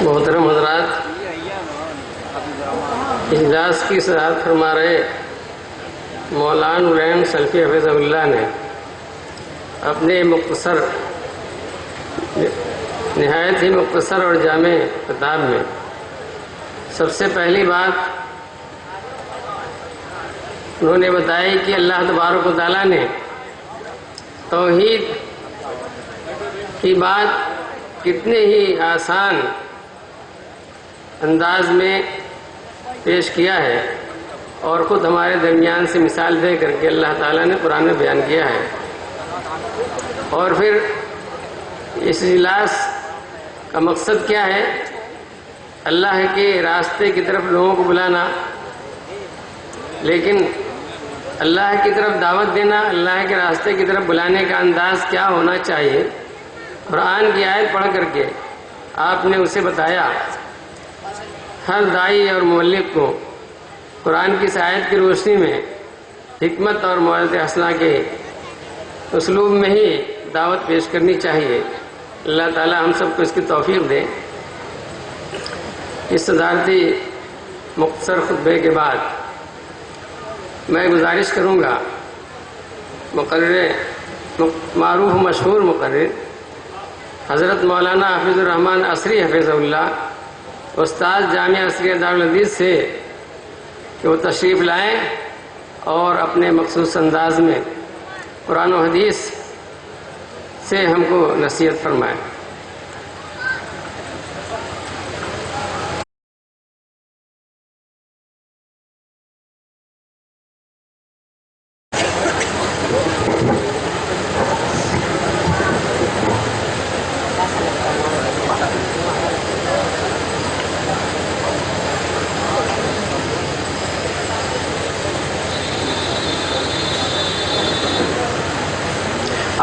محترم حضرات، اجلاس کی صدارت فرما رہے مولانا نورین سلفی حفظ اللہ نے اپنے نہایت ہی مختصر اور جامع خطاب میں سب سے پہلی بات انہوں نے بتائی کہ اللہ تبارک و تعالیٰ نے توحید کی بات کتنے ہی آسان انداز میں پیش کیا ہے اور خود ہمارے درمیان سے مثال دے کر کے اللہ تعالیٰ نے قرآن میں بیان کیا ہے۔ اور پھر اس اجلاس کا مقصد کیا ہے؟ اللہ کے راستے کی طرف لوگوں کو بلانا، لیکن اللہ کی طرف دعوت دینا، اللہ کے راستے کی طرف بلانے کا انداز کیا ہونا چاہیے۔ قرآن کی آیت پڑھ کر کے آپ نے اسے بتایا۔ ہر داعی اور مبلغ کو قرآن کی اس آیت کی روشنی میں حکمت اور موعظۃ حسنہ کے اسلوب میں ہی دعوت پیش کرنی چاہیے۔ اللہ تعالی ہم سب کو اس کی توفیق دے۔ اس صدارتی مختصر خطبے کے بعد میں گزارش کروں گا معروف مشہور مقرر حضرت مولانا حافظ الرحمن عصری حفظ اللہ، استاد جامعہ عصریہ دارالحدیث سے کہ وہ تشریف لائیں اور اپنے مخصوص انداز میں قرآن و حدیث سے ہم کو نصیحت فرمائیں۔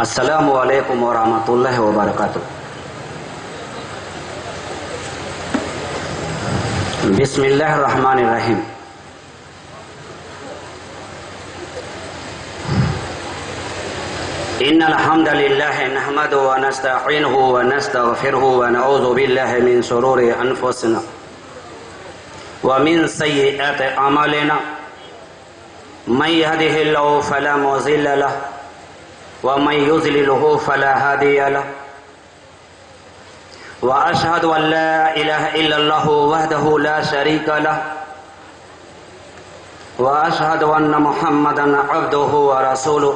السلام علیکم ورحمۃ اللہ وبرکاتہ۔ بسم اللہ الرحمن الرحیم۔ ان الحمد للہ نحمده ونستعینه ونستغفره ونعوذ باللہ من شرور انفسنا ومن سیئات اعمالنا من يهده الله فلا مضل له ومن يضلله فلا هادي له وأشهد أن لا إله إلا الله وحده لا شريك له وأشهد أن محمدا عبده ورسوله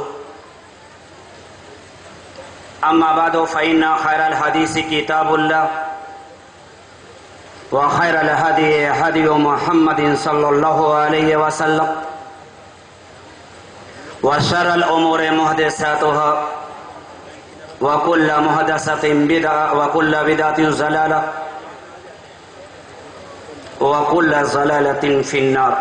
أما بعد فإن خير الحديث كتاب الله وخير الهدي هدي محمد صلى الله عليه وسلم وشر الأمور محدثاتها وكل محدثة بدعة وكل بدعة ضلالة وكل ضلالة في النار۔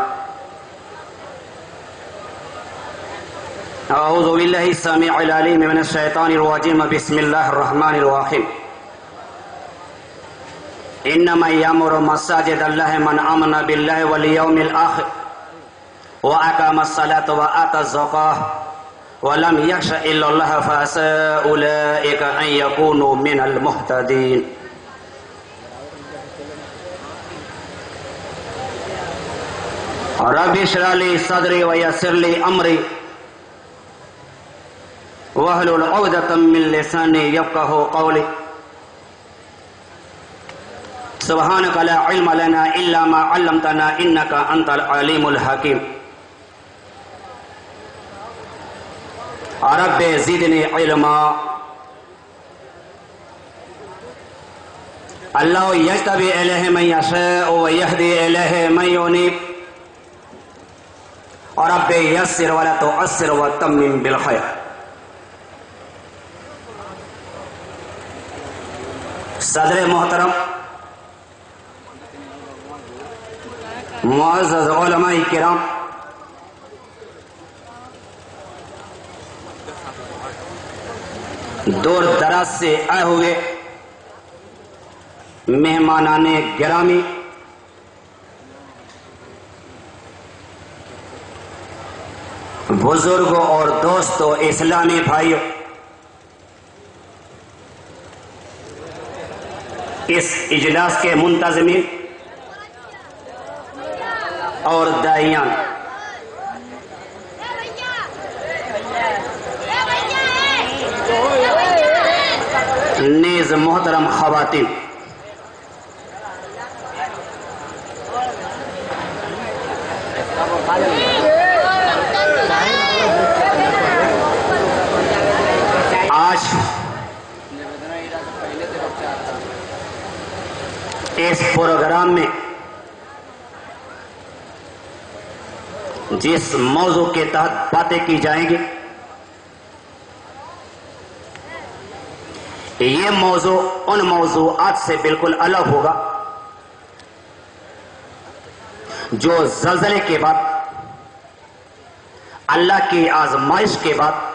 أعوذ بالله السميع العليم من الشيطان الرجيم، بسم الله الرحمن الرحيم۔ إنما يأمر مساجد الله من آمن بالله واليوم الآخر وأقام الصلاة وآتى الزكاة ولم يخش إلا الله فعسى أولئك أن يكونوا من المهتدين۔ رب اشرح لي صدري ويسر لي أمري واحلل عقدة من لساني يفقهوا قولي۔ سبحانك لا علم لنا إلا ما علمتنا إنك أنت العليم الحكيم۔ رب زدنی علما۔ اللہ یجتبی الیہ من یشاء ویہدی الیہ من ینیب۔ رب یسر ولا تعسر وتمم بالخیر۔ صدر محترم، معزز علماء کرام، دور دراز سے آئے ہوئے مہمانان گرامی، بزرگوں اور دوستوں، اسلامی بھائیوں، اس اجلاس کے منتظمین اور داعیان، نیز محترم خواتین، آج اس پروگرام میں جس موضوع کے تحت باتیں کی جائیں گی، یہ موضوع ان موضوعات سے بالکل الگ ہوگا جو زلزلے کے بعد، اللہ کی آزمائش کے بعد،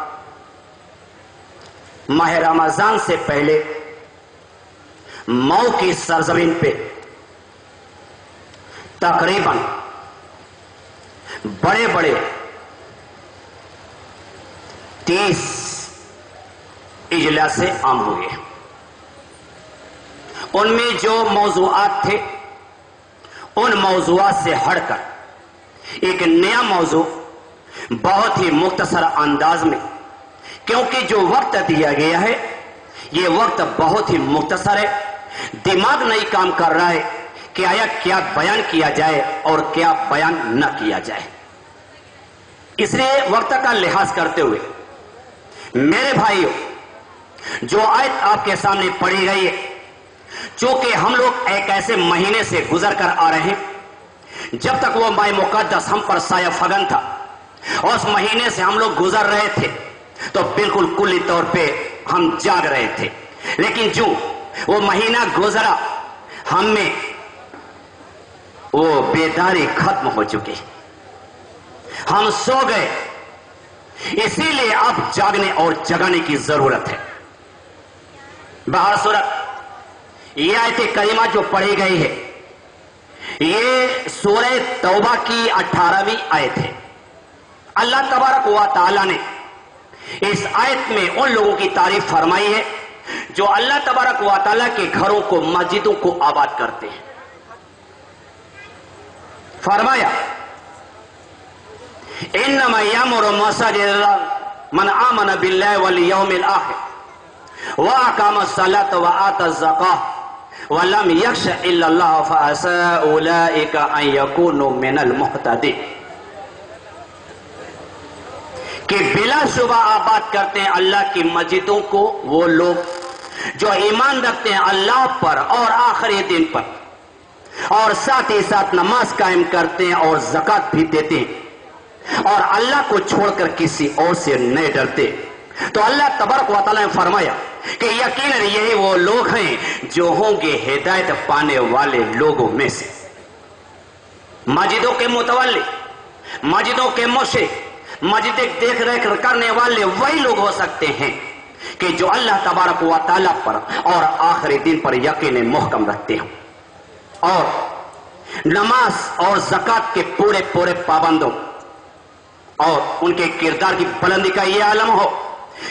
ماہ رمضان سے پہلے مئو کی سرزمین پہ تقریباً بڑے بڑے 30 اجلاس عام ہوئے۔ ان میں جو موضوعات تھے، ان موضوعات سے ہٹ کر ایک نیا موضوع بہت ہی مختصر انداز میں، کیونکہ جو وقت دیا گیا ہے یہ وقت بہت ہی مختصر ہے، دماغ نہیں کام کر رہا ہے کہ آیا کیا بیان کیا جائے اور کیا بیان نہ کیا جائے۔ اس لیے وقت کا لحاظ کرتے ہوئے میرے بھائیوں، جو آیت آپ کے سامنے پڑھی گئی ہے، چونکہ ہم لوگ ایک ایسے مہینے سے گزر کر آ رہے ہیں جب تک وہ ماہ مقدس ہم پر سایہ فگن تھا، اور اس مہینے سے ہم لوگ گزر رہے تھے تو بالکل کلی طور پہ ہم جاگ رہے تھے، لیکن جو وہ مہینہ گزرا ہم میں وہ بیداری ختم ہو چکی، ہم سو گئے، اسی لیے اب جاگنے اور جگانے کی ضرورت ہے۔ بہر صورت یہ آیت کریمہ جو پڑھی گئی ہے یہ سورہ توبہ کی 18ویں آیت ہے۔ اللہ تبارک و تعالی نے اس آیت میں ان لوگوں کی تعریف فرمائی ہے جو اللہ تبارک و تعالی کے گھروں کو، مسجدوں کو آباد کرتے ہیں۔ فرمایا انما یامر مساجد اللہ من آمن باللہ والیوم الآخر وأقام الصلاة وآتى الزکاة ولم یخش الا اللہ فعسى اولئک ان یکونوا من المہتدین، کہ بلا شبہ آباد کرتے ہیں اللہ کی مسجدوں کو وہ لوگ جو ایمان رکھتے ہیں اللہ پر اور آخری دن پر، اور ساتھ ہی ساتھ نماز قائم کرتے ہیں اور زکوٰۃ بھی دیتے ہیں، اور اللہ کو چھوڑ کر کسی اور سے نہیں ڈرتے۔ تو اللہ تبارک و تعالیٰ نے فرمایا کہ یقیناً یہی وہ لوگ ہیں جو ہوں گے ہدایت پانے والے لوگوں میں سے۔ مسجدوں کے متولی، مسجدوں کے مشرک، مسجد دیکھ ریکھ کرنے والے وہی لوگ ہو سکتے ہیں کہ جو اللہ تبارک و تعالیٰ پر اور آخری دن پر یقین محکم رکھتے ہیں، اور نماز اور زکوٰۃ کے پورے پورے پابندوں، اور ان کے کردار کی بلندی کا یہ عالم ہو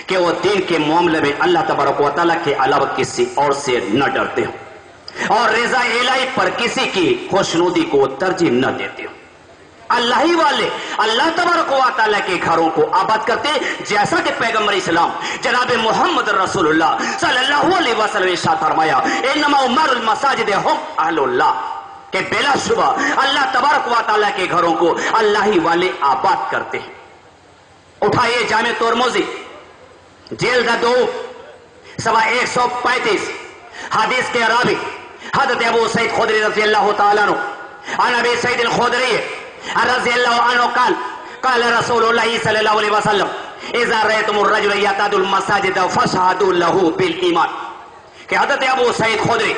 کہ وہ دین کے معاملے میں اللہ تبارک و تعالیٰ کے علاوہ کسی اور سے نہ ڈرتے ہوں، اور رضا الہی پر کسی کی خوشنودی کو ترجیح نہ دیتے ہوں۔ اللہ ہی والے اللہ تبارک و تعالیٰ کے گھروں کو آباد کرتے، جیسا کہ پیغمبر اسلام جناب محمد رسول اللہ صلی اللہ علیہ وسلم نے ارشاد فرمایا انما عمر المساجد ہم اہل اللہ، کہ بلا شبہ اللہ تبارک و تعالیٰ کے گھروں کو اللہ ہی والے آباد کرتے ہیں۔ اٹھائیے جامع ترمذی جلد 2 صفحہ 135، حدیث کے راوی حضرت ابو سعید خدری رضی اللہ تعالیٰ عنہ، عن ابی سعید الخدری رضی اللہ عنہ قال قال رسول اللہ صلی اللہ علیہ وسلم اذا رأيتم الرجل يعتاد المساجد فاشهدوا له بالایمان، کہ حضرت ابو سعید خدری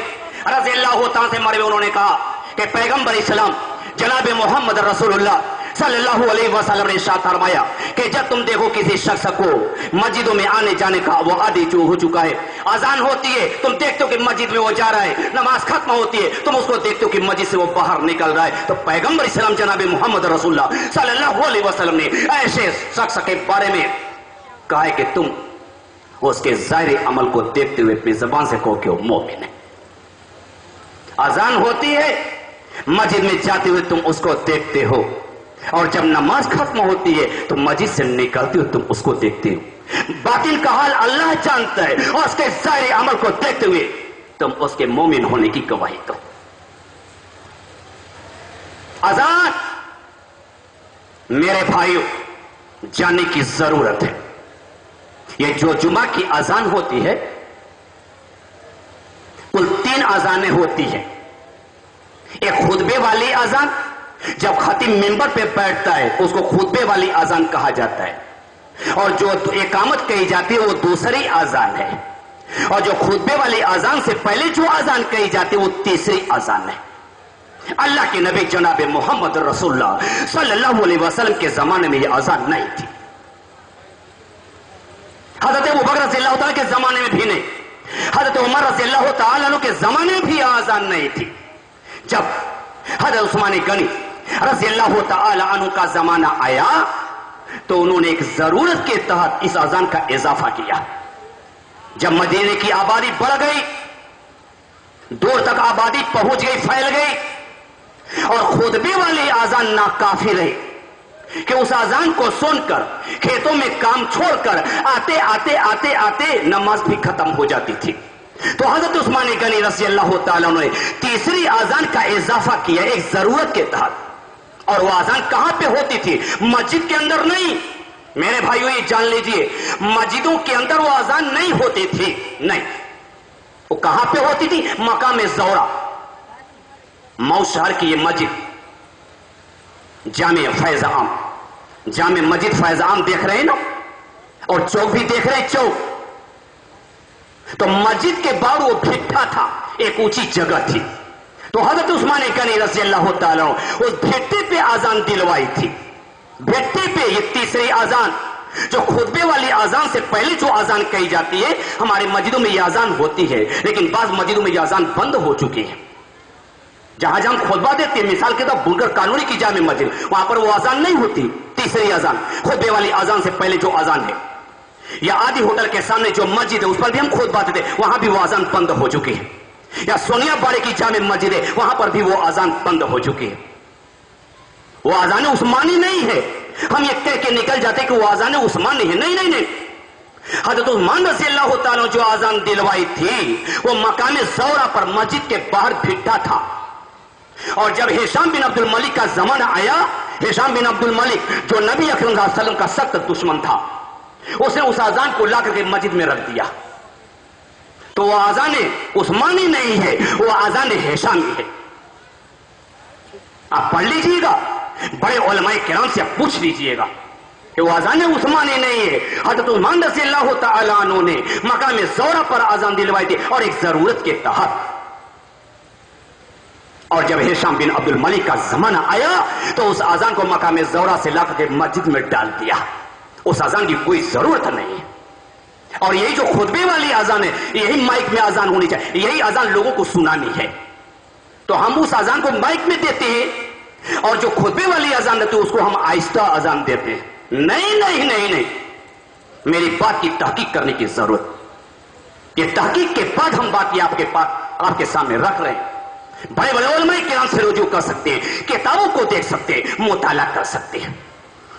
رضی اللہ تعالیٰ سے مروی انہوں نے کہا کہ پیغمبر اسلام جناب محمد رسول اللہ صلی اللہ علیہ وسلم نے ارشاد فرمایا کہ جب تم دیکھو کسی شخص کو مسجدوں میں آنے جانے کا وہ عادی ہو چکا ہے، اذان ہوتی ہے تم دیکھتے ہو کہ مسجد میں وہ جا رہا ہے، نماز ختم ہوتی ہے تم اس کو دیکھتے ہو کہ مسجد سے وہ باہر نکل رہا ہے، تو پیغمبر اسلام جناب محمد رسول اللہ صلی اللہ علیہ وسلم نے ایسے شخص کے بارے میں کہا ہے کہ تم اس کے ظاہری عمل کو دیکھتے ہوئے اپنی زبان سے کہو کہ وہ مومن ہے۔ अजान होती है, मस्जिद में जाते हुए तुम उसको देखते हो, और जब नमाज खत्म होती है तो मस्जिद से निकलते हुए तुम उसको देखते हो। बातिल का हाल अल्लाह जानता है, और उसके सारे अमल को देखते हुए तुम उसके मोमिन होने की गवाही दो। अजान मेरे भाइयों जानने की जरूरत है। ये जो जुमा की अजान होती है, कुल 3 अजानें होती हैं। एक खुतबे वाली अजान, जब खतीब मिंबर पे बैठता है उसको खुतबे वाली अजान कहा जाता है, और जो इकामत कही जाती है वो दूसरी अजान है, और जो खुतबे वाली अजान से पहले जो अजान कही जाती है वो तीसरी अजान है। अल्लाह के नबी जनाब मोहम्मद रसूलुल्लाह सल्लल्लाहु अलैहि वसल्लम के जमाने में ये अजान नहीं थी। हजरत अबू बकर रज़ियल्लाहु ताला के जमाने में भी नहीं, हजरत उमर रज़ियल्लाहु ताला अन्हु के जमाने में भी अजान नहीं थी। जब हजरत उस्मान गनी रज़ियल्लाहु ताला अन्हु का जमाना आया तो उन्होंने एक जरूरत के तहत इस अजान का इजाफा किया। जब मदीने की आबादी बढ़ गई, दूर तक आबादी पहुंच गई, फैल गई, और खुतबे वाली अजान नाकाफी रही कि उस अजान को सुनकर खेतों में काम छोड़कर आते आते आते आते नमाज भी खत्म हो जाती थी। तो हजरत उस्मान गनी रज़ियल्लाहु ताला ने तीसरी अजान का इजाफा किया एक जरूरत के तहत। और वो अजान कहां पे होती थी? मस्जिद के अंदर नहीं। मेरे भाइयों ये जान लीजिए, मस्जिदों के अंदर वो अजान नहीं होती थी, नहीं। वो कहां पे होती थी? मकाम ज़ौरा, मऊ शहर की ये मस्जिद, जामे फैज आम, जामे मस्जिद फैज आम देख रहे हैं ना, और चौक भी देख रहे हैं, चौक। तो मस्जिद के बाहर वो भिट्ठा था, एक ऊंची जगह थी। तो हजरत उस्मान गनी रज़ियल्लाहु ताला उस भिट्टे पे अजान दिलवाई थी। भिट्टे पे ये तीसरी अजान, जो खुतबे वाली अजान से पहले जो अजान कही जाती है, हमारे मस्जिदों में ये अजान होती है, लेकिन बाज़ मस्जिदों में ये अजान बंद हो चुकी है। जहां जहां खुतबा देते हैं, मिसाल के तौर बुलगर कानूनी की जामे मस्जिद, वहां पर वो अजान नहीं होती, तीसरी अजान, खुतबे वाली अजान से पहले जो अजान है। या आदि होटल के सामने जो मस्जिद है उस पर भी हम खुतबा देते, वहां भी वो अजान बंद हो चुकी है। या सोनिया बाड़े की जामे मस्जिद है, वहां पर भी वो अजान बंद हो चुकी है। वो अजान उस्मानी नहीं है। हम ये कह के निकल जाते कि वो अजान उस्मानी है, नहीं नहीं नहीं। हजरत उस्मान रज़ियल्लाहु ताला जो अजान दिलवाई थी वो मकाम ज़ौरा पर मस्जिद के बाहर भिट्टा था। और जब हिशाम बिन अब्दुल मलिक का जमाना आया, हिशाम बिन अब्दुल मलिक जो नबी अकरम सल्लल्लाहु अलैहि वसल्लम का सख्त दुश्मन था, उसने उस अजान को ला करके मस्जिद में रख दिया। तो वो अजान उस्मानी नहीं है, वो अजान हिशामी है। आप पढ़ लीजिएगा, बड़े उलमाए किराम से आप पूछ लीजिएगा कि वो अजान उस्मानी नहीं है। हजरत उस्मान रज़ियल्लाहु ताला अन्हु ने मकाम ज़ौरा पर अजान दिलवाई थी, और एक जरूरत के तहत। और जब हिशाम बिन अब्दुल मलिक का जमाना आया तो उस अजान को मकाम ज़ौरा से लाकर के मस्जिद में डाल दिया। उस अजान की कोई जरूरत नहीं है। और यही जो खुतबे वाली अजान है, यही माइक में अजान होनी चाहिए, यही अजान लोगों को सुनानी है। तो हम उस अजान को माइक में देते हैं, और जो खुतबे वाली अजान देते हैं उसको हम आहिस्ता अजान देते हैं। नहीं नहीं नहीं नहीं, मेरी बात की तहकीक करने की जरूरत। ये तहकीक के बाद हम बात आपके सामने रख रहे हैं। बड़े बड़े उलमाए किराम से रुजू कर सकते हैं, किताबों को देख सकते हैं, मुताला कर सकते हैं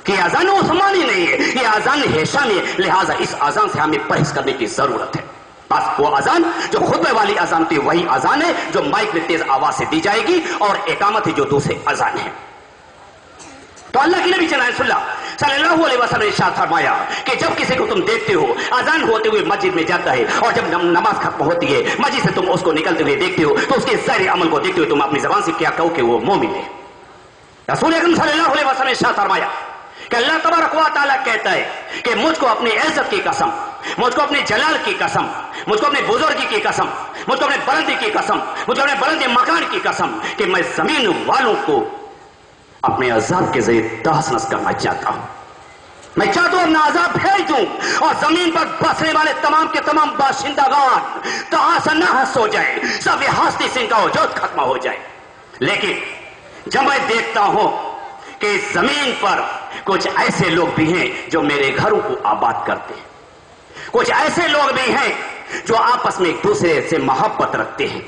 कि अजान उस्मानी नहीं है, ये अजान हिशामी है। लिहाजा इस अजान से हमें परहेज करने की जरूरत है। बस वो अजान जो खुतबे वाली अजान थी वही अजान है जो माइक में तेज आवाज से दी जाएगी, और इकामत है जो दूसरे अजान है। तो अल्लाह के नबी सल्लल्लाहु अलैहि वसल्लम ने इरशाद फरमाया कि जब किसी को तुम देखते हो अजान होते हुए मस्जिद में जाता है, और जब नमाज खत्म होती है मस्जिद से तुम उसको निकलते हुए देखते हो, तो उसके सारे अमल को देखते हुए तुम अपनी जबान से क्या कहो कि वो मोमिन है। रसूल अकरम सल्लल्लाहु अलैहि वसल्लम ने इरशाद फरमाया कि अल्लाह तबारक व तआला कहता है कि मुझको अपनी इज्जत की कसम, मुझको अपने जलाल की कसम, मुझको अपने बुजुर्गी की कसम, मुझको अपने बुलंदी की कसम, मुझको अपने बुलंद मकान की कसम कि मैं जमीन वालों को अपने अजाब के जरिए तहस नहस करना चाहता हूं। मैं चाहता हूं अपना अजाब भेज दूं, और जमीन पर बसने वाले तमाम के तमाम बाशिंदागान तहस नहस हो जाए, सब हस्ती सिंह का वजूद खत्म हो जाए। लेकिन जब मैं देखता हूं कि जमीन पर कुछ ऐसे लोग भी हैं जो मेरे घरों को आबाद करते हैं, कुछ ऐसे लोग भी हैं जो आपस में एक दूसरे से मोहब्बत रखते हैं,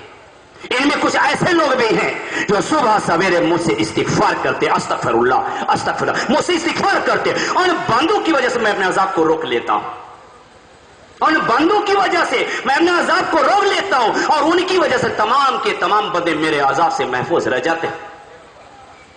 इनमें कुछ ऐसे लोग भी हैं जो सुबह सवेरे मुझसे इस्तिगफार करते, अस्तगफिरुल्लाह अस्तगफिरुल्लाह, मुझसे इस्तिगफार करते। उन बंदों की वजह से मैं अपने अजाब को रोक लेता हूं, उन बंदों की वजह से मैं अपने अजाब को रोक लेता हूं, और उनकी वजह से तमाम के तमाम बंदे मेरे अजाब से महफूज रह जाते हैं।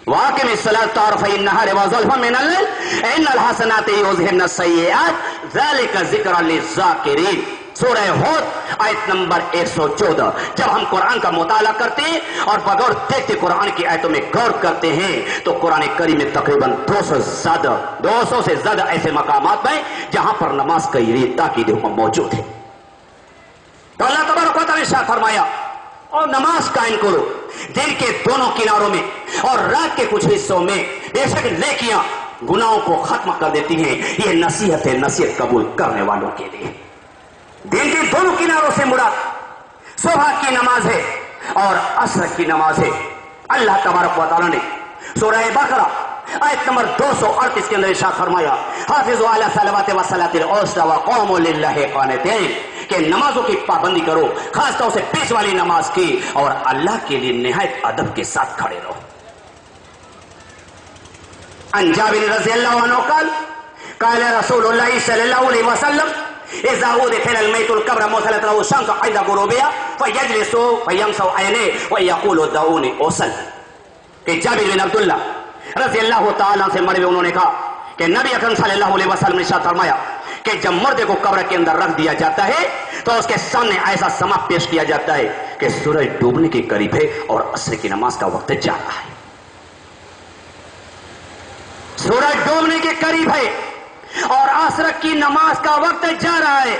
वाक़िम सलात तारफ़इन नहार व ज़ुल्फ़न मिनल लैल इन्नल हसनाति युज़हिबन सय्यिआत ज़ालिका ज़िक्रा लिज़्ज़ाकिरीन। सूरह हूद आयत नंबर 114। जब हम कुरान का मुताला करते हैं और बगैर देखते कुरान की आयतों में गौर करते हैं तो कुरान करीम में तकरीबन 200 से ज्यादा ऐसे मकामात हैं जहां पर नमाज का ये ताकीद हुक्म मौजूद है। तो अल्लाह तबारक व तआला ने इरशाद फरमाया, और नमाज कायम करो दिन के दोनों किनारों में और रात के कुछ हिस्सों में, बेशक नेकियां गुनाहों को खत्म कर देती हैं। ये नसीहत है, नसीहत कबूल करने वालों के लिए। दिन के दोनों किनारों से मुराद सुबह की नमाज है और असर की नमाज है। अल्लाह तबारक व तआला ने सूरह बकरा आयत नंबर 238 के अंदर इरशाद फरमाया, हाफिज़ू अला सलावाति व सलातिल उस्ता व क़ूमू लिल्लाहि क़ानितीन, कि नमाजों की पाबंदी करो, खास तौर से पेश वाली नमाज की, और अल्लाह के लिए निहायत अदब के साथ खड़े रहो। अन जाबिर रज़ियल्लाहु अन्हु क़ाल रसूलुल्लाह सल्लल्लाहु अलैहि वसल्लम इज़ा उदखिल अल-मय्यितुल क़ब्र मुसल्लत लहु शम्सु इज़ा गुरूबिया फयजलिसु फयमसहु ऐनैहि व यक़ूलु दऊनी उसल। कि जाबिर बिन अब्दुल्लाह रज़ियल्लाहु ताला से मरे हुए उन्होंने कहा कि नबी अकरम सल्लल्लाहु अलैहि वसल्लम ने इरशाद फरमाया कि जब मुर्दे को कब्र के अंदर रख दिया जाता है तो उसके सामने ऐसा समा पेश किया जाता है कि सूरज डूबने के करीब है और असर की नमाज का वक्त जा रहा है। सूरज डूबने के करीब है और असर की नमाज का वक्त जा रहा है।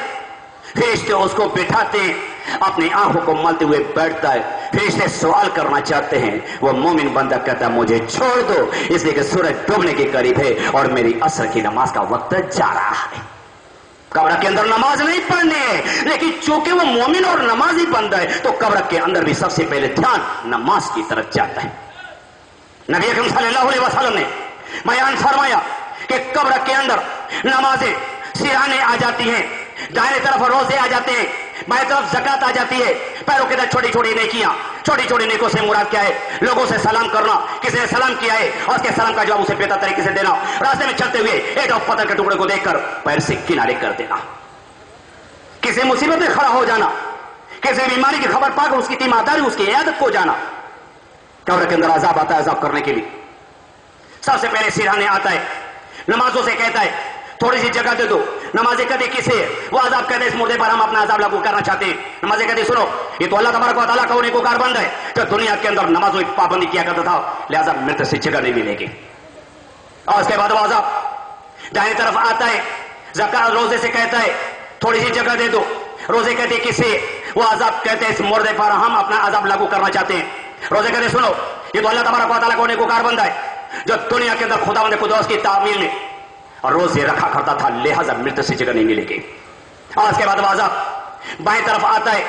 फरिश्ते उसको बिठाते हैं, अपनी आंखों को मलते हुए बैठता है। फरिश्ते सवाल करना चाहते हैं, वो मोमिन बंदा कहता है मुझे छोड़ दो, इसलिए कि सूरज डूबने के करीब है और मेरी असर की नमाज का वक्त जा रहा है। कब्र के अंदर नमाज नहीं पढ़नी है, लेकिन चूंकि वो मोमिन और नमाजी बंदा है तो कब्र के अंदर भी सबसे पहले ध्यान नमाज की तरफ जाता है। नबी अकरम सल्लल्लाहु अलैहि वसल्लम ने बयान फरमाया कि कब्र के अंदर नमाजें सिराने आ जाती हैं, दाहिने तरफ रोजे आ जाते हैं, बाएं तरफ ज़कात आ जाती है, पैरों के अंदर छोटी छोटी नेकियां। छोटी छोटी नेकों से मुराद क्या है? लोगों से सलाम करना, किसी ने सलाम किया है और उसके सलाम का जवाब उसे बेहतर तरीके से देना, रास्ते में चलते हुए एक और पत्थर के टुकड़े को देखकर पैर से किनारे कर देना, किसी मुसीबत में खड़ा हो जाना, किसी बीमारी की खबर पाकर उसकी तीमारदारी, उसकी इयादत को जाना। कब्र के अंदर अजाब आता है, अजाब करने के लिए सबसे पहले सिरहाने आता है, नमाजों से कहता है थोड़ी सी जगह दे दो। नमाज़ें कहते किसे? वो अजाब कहते इस मुर्दे पर हम अपना अजाब लागू करना चाहते हैं। नमाज़ें कहते सुनो, ये तो अल्लाह तबारक व तआला का नेकोकार बंदा है जो दुनिया के अंदर नमाजों की पाबंदी किया करता था, लिहाजा मृत्यु से जगह नहीं मिलेगी। और उसके बाद वो अजाब दाहिनी तरफ आता है, ज़कात रोजे से कहता है थोड़ी सी जगह दे दो। रोजे कहते किसे? वो अजाब कहते इस मुर्दे पर हम अपना अजाब लागू करना चाहते हैं। रोजे कहते सुनो, ये तो अल्लाह तबारक व तआला का नेकोकार बंदा है जो दुनिया के अंदर खुदावंद कुद्दूस की तामील में और रोजे रखा करता था, लिहाजा मृत्यु से जगह नहीं मिलेगी। और उसके बाद अजाब बाएं तरफ आता है,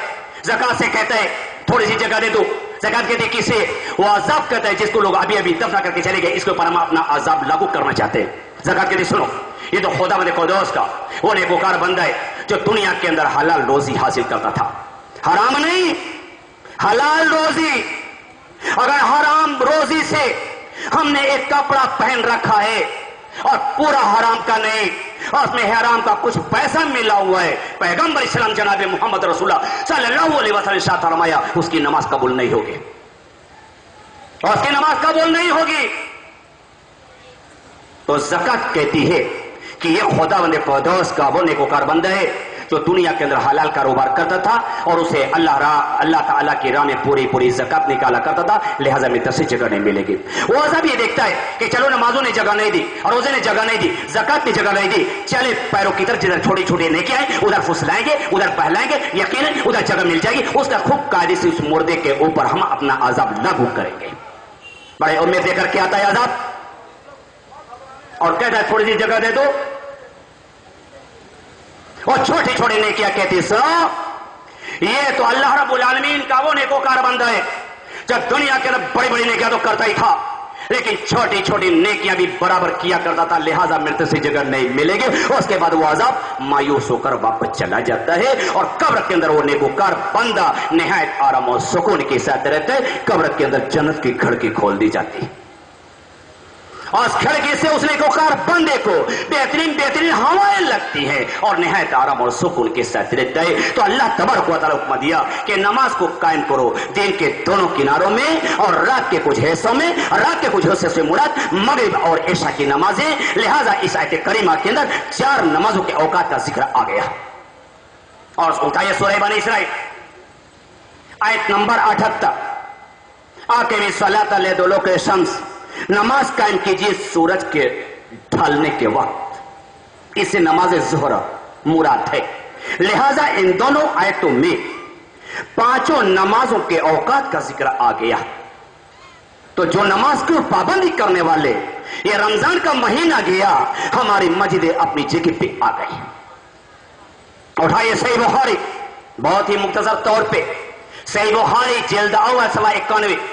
ज़कात से कहता है थोड़ी सी जगह दे दो। ज़कात कहते किसे? वो अजाब कहता है जिसको लोग अभी अभी दफना करके चले गए, इसके ऊपर हम अपना अजाब लागू करना चाहते हैं। ज़कात कहते सुनो, ये तो खुदावंद कुद्दूस का वो नेकोकार बंदा है जो दुनिया के अंदर हलाल रोजी हासिल करता था, हराम नहीं, हलाल रोजी। अगर हराम रोजी से हमने एक कपड़ा पहन रखा है और पूरा हराम का नहीं और उसमें हराम का कुछ पैसा मिला हुआ है, पैगंबर इस्लाम जनाब मोहम्मद रसूलुल्लाह सल्लल्लाहु अलैहि वसल्लम ने फरमाया उसकी नमाज कबूल नहीं होगी, और उसकी नमाज कबूल नहीं होगी। तो ज़कात कहती है कि ये खुदावंद कुद्दूस का वो नेकोकार बंदा है जो दुनिया के अंदर हलाल कारोबार करता था और उसे अल्लाह ताला की राह में पूरी पूरी ज़कात निकाला करता था, लिहाजा में दस जगह नहीं मिलेगी। वो अज़ाब ये देखता है कि चलो नमाजों ने जगह नहीं दी और रोजे ने जगह नहीं दी, ज़कात ने जगह नहीं दी, चले पैरों की तरफ जिधर छोटी छोटी नेकियां हैं उधर फुसलाएंगे, उधर पहलाएंगे, यकीनन उधर जगह मिल जाएगी। उसका खूब कायदे से उस मुर्दे के ऊपर हम अपना अज़ाब लागू करेंगे। बड़े उम्मीद लेकर के आता है अज़ाब और कहता है थोड़ी सी जगह दे दो, और छोटी छोटी नेकियां कहती सुनो, ये तो अल्लाह रब्बुल आलमीन का वो नेकोकार बंदा है जब दुनिया के अंदर बड़ी बड़ी नेकियां तो करता ही था, لیکن چھوٹی چھوٹی نیکیاں بھی برابر کیا کرتا تھا، لہذا ملتے سے جگہ نہیں ملے گی. اس کے بعد وہ عذاب مایوس ہو کر واپس چلا جاتا ہے اور قبر کے اندر وہ نیکوکار بندہ نہایت آرام اور سکون کے ساتھ رہتا ہے. قبر کے اندر جنت کی کھڑکی کھول دی جاتی اور اس کھڑکی سے اس نیکوکار بندے کو بہترین ہوائیں لگتی ہیں اور نہایت آرام اور سکون کے ساتھ رہتا ہے. تو اللہ تبارک و تعالی حکم دیا کہ نماز کو قائم کرو دین کے دونوں کناروں میں اور رات کے کچھ حصوں میں. رات کے کچھ حصے سے مراد مغرب اور عشاء کی نمازیں. لہذا اس آیت کریمہ کے اندر 4 نمازوں کے اوقات کا ذکر آ گیا. اور اٹھائیے سورہ بنی اسرائیل آیت نمبر 78. آقیم الصلاۃ لدلوک الشمس، نماز قائم کیجیے سورج کے ڈھلنے کے وقت. اس سے نماز ظہر مراد ہے. لہذا ان دونوں آیتوں میں 5 نمازوں کے اوقات کا ذکر آ گیا. تو جو نماز کی پابندی کرنے والے، یہ رمضان کا مہینہ گیا ہماری مسجدیں اپنی جگہ پہ آ گئی. اٹھائیے صحیح بخاری بہت ہی مختصر طور پہ. صحیح بخاری جلد اول صفحہ 91.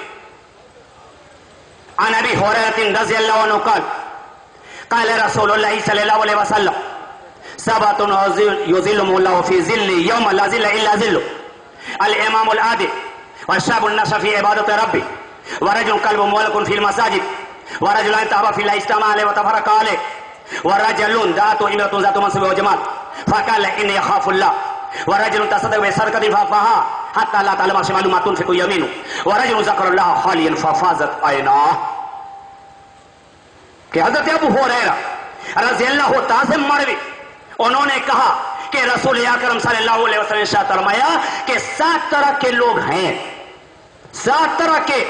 عن ابي هريره رضي الله عنه قال قال رسول الله صلى الله عليه وسلم 7 يظلهم الله في ظل يوم لا ظل الا ظله: الامام العادل، والشاب النشأ في عباده ربه، ورجل قلبه معلق في المساجد، ورجلان تحابا في الله اجتمعا عليه وتفرقا عليه، ورجل دعته امرأة ذات منصب وجمال فقال اني اخاف الله، ورجل تصدق بصدقة فأخفاها حتى لا تعلم شماله ما تنفق يمينه، ورجل ذكر الله خاليا ففاضت عيناه. کہ حضرت ابو ہریرہ رضی اللہ تعالی سے مروی انہوں نے کہا کہ رسول اکرم صلی اللہ علیہ وسلم نے ارشاد فرمایا کہ 7 طرح کے لوگ ہیں، 7 طرح کے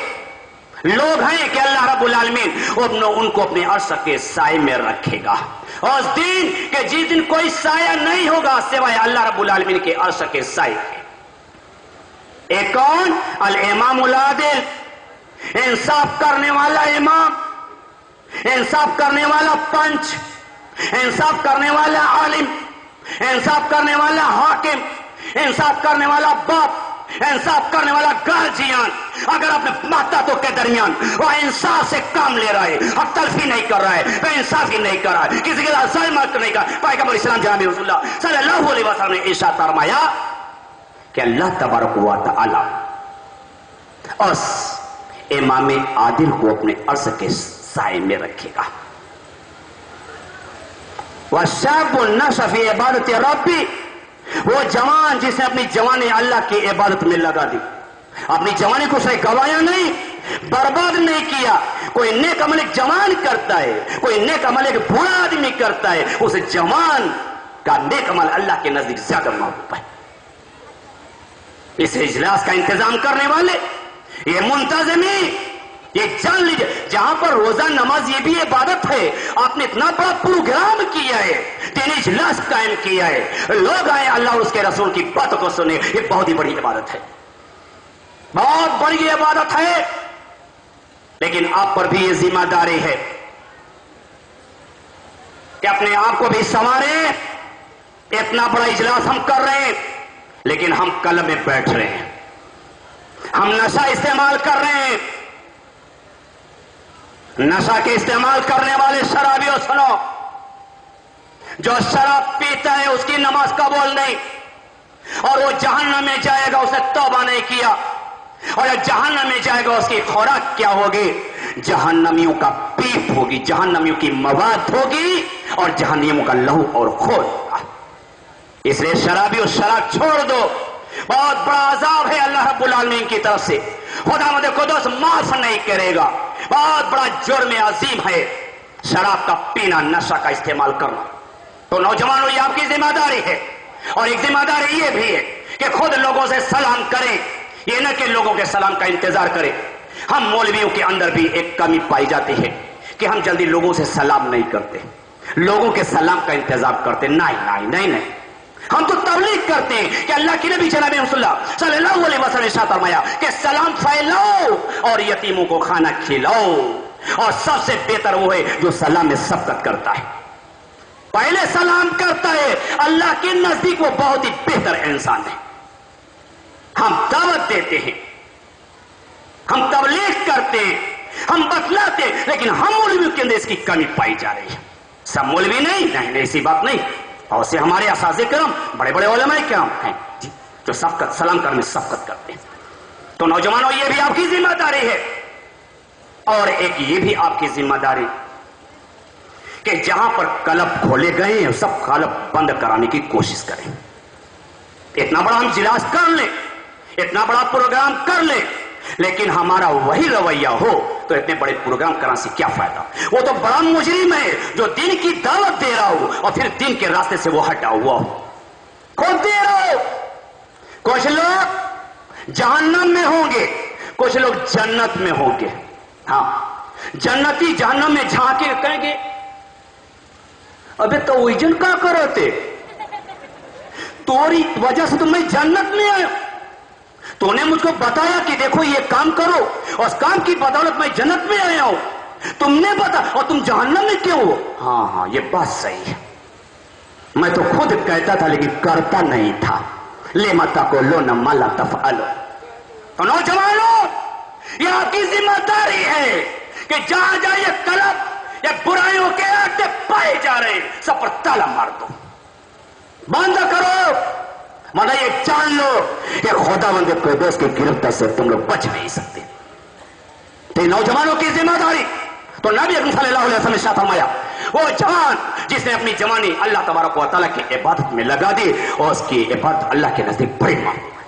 لوگ ہیں کہ اللہ رب العالمین ان کو اپنے عرش کے سائے میں رکھے گا. اور اس دن کہ جس دن کوئی سایہ نہیں ہوگا سوائے اللہ رب العالمین کے عرش کے سائے کے. ایک کون؟ الامام العادل، انصاف کرنے والا امام، انصاف کرنے والا پنچ، انصاف کرنے والا عالم، انصاف کرنے والا حاکم، انصاف کرنے والا باپ، انصاف کرنے والا گارجین. اگر اپنے ماتاتوں کے درمیان وہ انصاف سے کام لے رہا ہے، حق تلفی نہیں کر رہا ہے، بے انصافی نہیں کر رہا ہے، کسی کے ساتھ ظلم نہیں کر رہا ہے، پیغمبر اسلام جناب رسول اللہ صلی اللہ علیہ وسلم نے ارشاد فرمایا کہ اللہ تبارک و تعالی اس امام عادل کو اپنے عرش کے سائے میں رکھے گا. وَالشَّابُ النَّشَأَ فِي عِبَادَةِ رَبِّهِ، وہ جوان جس نے اپنی جوانی اللہ کی عبادت میں لگا دی، اپنی جوانی کو اسے گوایا نہیں، برباد نہیں کیا. کوئی نیک عمل ایک جوان کرتا ہے، کوئی نیک عمل ایک بوڑھا آدمی کرتا ہے، اس جوان کا نیک عمل اللہ کے نزدیک زیادہ محبوب ہے. اس اجلاس کا انتظام کرنے والے، یہ منتظمین، یہ جان لیجئے جہاں پر روزہ نماز یہ بھی عبادت ہے. آپ نے اتنا بڑا پروگرام کیا ہے، دینی اجلاس قائم کیا ہے، لوگ آئے اللہ اور اس کے رسول کی بات کو سنے، یہ بہت ہی بڑی عبادت ہے، بہت بڑی عبادت ہے. لیکن آپ پر بھی یہ ذمہ داری ہے کہ اپنے آپ کو بھی سنواریں. اتنا بڑا اجلاس ہم کر رہے ہیں لیکن ہم کلب میں بیٹھ رہے ہیں، ہم نشہ استعمال کر رہے ہیں. نشہ کے استعمال کرنے والے شرابیوں سنو، جو شراب پیتا ہے اس کی نماز قبول نہیں اور وہ جہنم میں جائے گا، اس نے توبہ نہیں کیا. اور جہنم میں جائے گا اس کی خوراک کیا ہوگی؟ جہنمیوں کا پیپ ہوگی، جہنمیوں کی مواد ہوگی اور جہنمیوں کا لہو اور خون ہوگا. اس لیے شرابیوں شراب چھوڑ دو، بہت بڑا عذاب ہے اللہ رب العالمین کی طرف سے، خداوند قدوس معاف نہیں کرے گا. بہت بڑا جرم عظیم ہے شراب کا پینا، نشہ کا استعمال کرنا. تو نوجوانوں یہ آپ کی ذمہ داری ہے. اور ایک ذمہ داری یہ بھی ہے کہ خود لوگوں سے سلام کریں، یہ نہ کہ لوگوں کے سلام کا انتظار کریں. ہم مولویوں کے اندر بھی ایک کمی پائی جاتی ہے کہ ہم جلدی لوگوں سے سلام نہیں کرتے، لوگوں کے سلام کا انتظار کرتے. نہیں، ہم تو تبلیغ کرتے ہیں کہ اللہ کے نبی جناب رسول اللہ صلی اللہ علیہ وسلم نے ارشاد فرمایا کہ سلام پھیلاؤ اور یتیموں کو کھانا کھلاؤ. اور سب سے بہتر وہ ہے جو سلام میں سبقت کرتا ہے، پہلے سلام کرتا ہے. اللہ کے نزدیک وہ بہت ہی بہتر انسان ہے. ہم دعوت دیتے ہیں، ہم تبلیغ کرتے ہیں، ہم بتلاتے، لیکن ہم مولویوں کے اندر اس کی کمی پائی جا رہی ہے. سب مولوی نہیں، ایسی بات نہیں. اور سے ہمارے اساتذہ کرام، بڑے بڑے علماء کرام ہیں جو سبقت سلام کرنے میں سبقت کرتے ہیں. تو نوجوانوں، یہ بھی آپ کی ذمہ داری ہے. اور ایک یہ بھی آپ کی ذمہ داری کہ جہاں پر کلب کھولے گئے ہیں سب کلب بند کرانے کی کوشش کریں. اتنا بڑا ہم اجلاس کر لیں، اتنا بڑا پروگرام کر لیں، لیکن ہمارا وہی رویہ ہو تو اتنے بڑے پروگرام کرانے سے کیا فائدہ؟ وہ تو بڑا مجرم ہے جو دین کی دعوت دے رہا ہو اور پھر دین کے راستے سے وہ ہٹا ہوا ہو. خود دے رہا ہو. کچھ لوگ جہنم میں ہوں گے، کچھ لوگ جنت میں ہوں گے. ہاں، جنتی جہنم میں جھانکے کہیں گے ابے تو ویجن کا کرتے توری وجہ سے تم میں جنت میں آیا. تو نے مجھ کو بتایا کہ دیکھو یہ کام کرو اور اس کام کی بدولت میں جنت میں آیا ہوں. تم نے بتا اور تم جہنم میں کیوں ہو؟ ہاں یہ بات صحیح ہے. میں تو خود کہتا تھا لیکن کرتا نہیں تھا. لما تقولون ما لا تفعلون. تو نوجوانوں، یہ آپ کی ذمہ داری ہے کہ جہاں جہاں یہ کلب یا برائیوں کے آٹے پائے جا رہے ہیں سب پر تالا مار دو، بند کرو. مگر یہ جان لو کہ خدا بند قدوس کی گرفت سے تم لوگ بچ نہیں سکتے. تو نوجوانوں کی ذمہ داری. تو نبی اکرم صلی اللہ علیہ وسلم نے شاہ فرمایا وہ جوان جس نے اپنی جوانی اللہ تبارک و تعالیٰ کی عبادت میں لگا دی اور اس کی عبادت اللہ کے نزدیک بڑی معلوم ہے.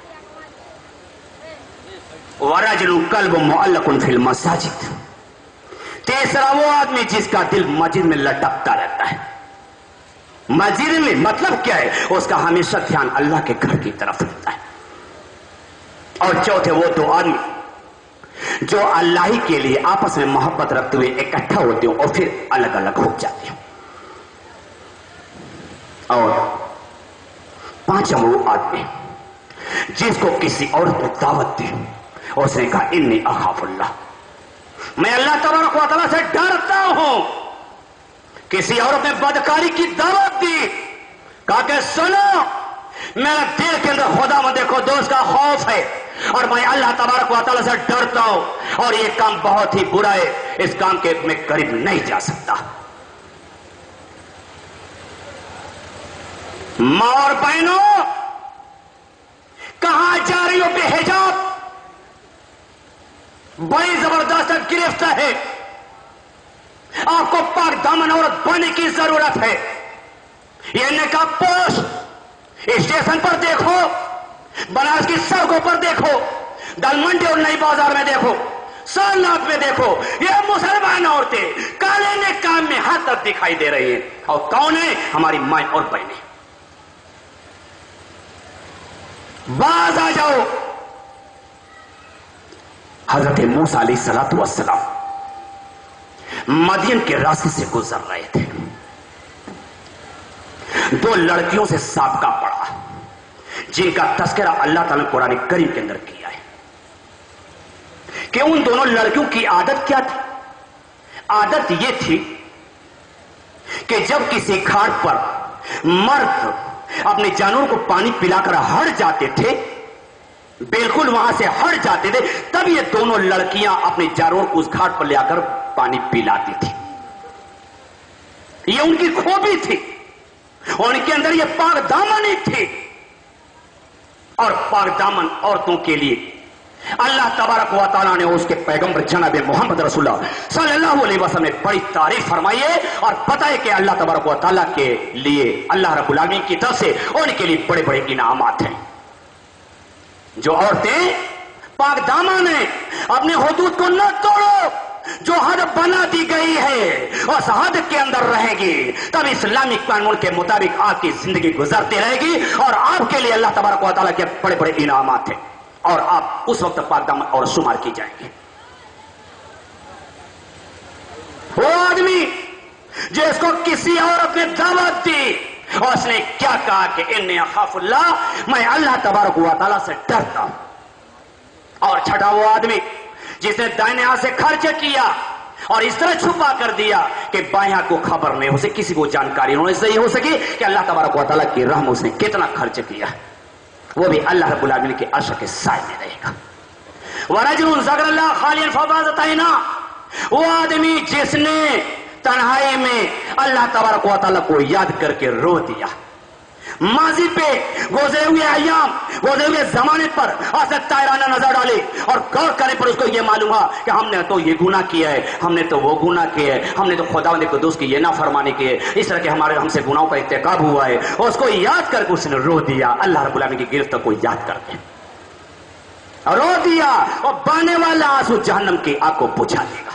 ورجل قلب معلق فی المساجد. تیسرا وہ آدمی جس کا دل مسجد میں لٹکتا رہتا ہے. مسجد میں مطلب کیا ہے؟ اس کا ہمیشہ دھیان اللہ کے گھر کی طرف رہتا ہے. اور چوتھے وہ دو آدمی جو اللہ ہی کے لیے آپس میں محبت رکھتے ہوئے اکٹھا ہوتے ہیں اور پھر الگ الگ ہو جاتے ہیں. اور پانچواں وہ آدمی جس کو کسی عورت نے دعوت دی اور اس نے کہا انی اخاف اللہ، میں اللہ تبارک و تعالیٰ سے ڈرتا ہوں. کسی عورت نے بدکاری کی دعوت دی، کہا کہ سنو میرا دل کے اندر خدا مند دیکھو دوست کا خوف ہے اور میں اللہ تبارک و تعالیٰ سے ڈرتا ہوں اور یہ کام بہت ہی برا ہے، اس کام کے میں قریب نہیں جا سکتا. ماں اور بہنوں، کہاں جا رہی ہو بے حجاب؟ بڑی زبردست گرفت ہے. آپ کو پاک دامن عورت بننے کی ضرورت ہے. یہ نقاب پوش اسٹیشن پر دیکھو، بنارس کی سڑکوں پر دیکھو، دل منڈی اور نئی بازار میں دیکھو، سالناک میں دیکھو، یہ مسلمان عورتیں کالے نقاب میں ہر طرف دکھائی دے رہی ہیں. اور کون ہے؟ ہماری مائیں اور بہنیں. باز آ جاؤ. حضرت موسیٰ علیہ الصلوۃ والسلام مدین کے راستے سے گزر رہے تھے. دو لڑکیوں سے سابقہ پڑا جن کا تذکرہ اللہ تعالیٰ نے قرآن کریم کے اندر کیا ہے کہ ان دونوں لڑکیوں کی عادت کیا تھی. عادت یہ تھی کہ جب کسی گھاٹ پر مرد اپنے جانوروں کو پانی پلا کر ہٹ جاتے تھے، بالکل وہاں سے ہٹ جاتے تھے، تب یہ دونوں لڑکیاں اپنے جانوروں کو اس گھاٹ پر لے آ کر پانی پلاتی تھی. یہ ان کی خوبی تھی اور ان کے اندر یہ پاک دامنی تھی. اور پاک دامن عورتوں کے لیے اللہ تبارک و تعالیٰ نے اس کے پیغمبر جناب محمد رسول اللہ صلی اللہ علیہ وسلم نے بڑی تعریف فرمائی ہے اور پتہ ہے کہ اللہ تبارک و تعالیٰ کے لیے اللہ رب العالمین کی طرف سے ان کے لیے بڑے بڑے انعامات ہیں. جو عورتیں پاک دامن ہیں اپنے حدود کو نہ توڑو. جو حد بنا دی گئی ہے اس حد کے اندر رہے گی تب اسلامی قانون کے مطابق آپ کی زندگی گزرتی رہے گی اور آپ کے لیے اللہ تبارک و تعالیٰ کے بڑے بڑے انعامات ہیں اور آپ اس وقت پاک دامن اور شمار کی جائیں گے. وہ آدمی جس کو کسی عورت نے دعوت دی اور اس نے کیا کہا کہ انی اخاف اللہ، میں اللہ تبارک و تعالیٰ سے ڈرتا ہوں. اور چھٹا وہ آدمی جس نے دائنے ہاتھ سے خرچ کیا اور اس طرح چھپا کر دیا کہ بائیں ہاتھ کو خبر نہیں ہو سکی، کسی کو جانکاری نہیں ہو سکی کہ اللہ تبارک و تعالیٰ کی رحم اس نے کتنا خرچ کیا. وہ بھی اللہ رب العالمین کے عرش کے سائے میں رہے گا. وَرَجُلٌ ذَكَرَ اللَّهَ خَالِيًا فَفَاضَتْ عَيْنَاهُ. वो आदमी जिसने तन्हाई में अल्लाह तबारक व तआला को याद करके रो दिया, माजी पे गुजरे हुए अय्याम, गुजरे हुए जमाने पर तायराना नजर डाली और गौर करने पर उसको ये मालूम हुआ कि हमने तो ये गुनाह किया है, हमने तो वो गुनाह किया है, हमने तो खुदावंद कुद्दूस की ये नाफरमानी की है, इस तरह के हमारे हमसे गुनाहों का इर्तिकाब हुआ है। और उसको याद करके उसने रो दिया, अल्लाह रब्बुल आलमीन की गिरफ्त को याद करके रो दिया। और बहने वाला आंसू जहन्नम की आग को बुझा देगा,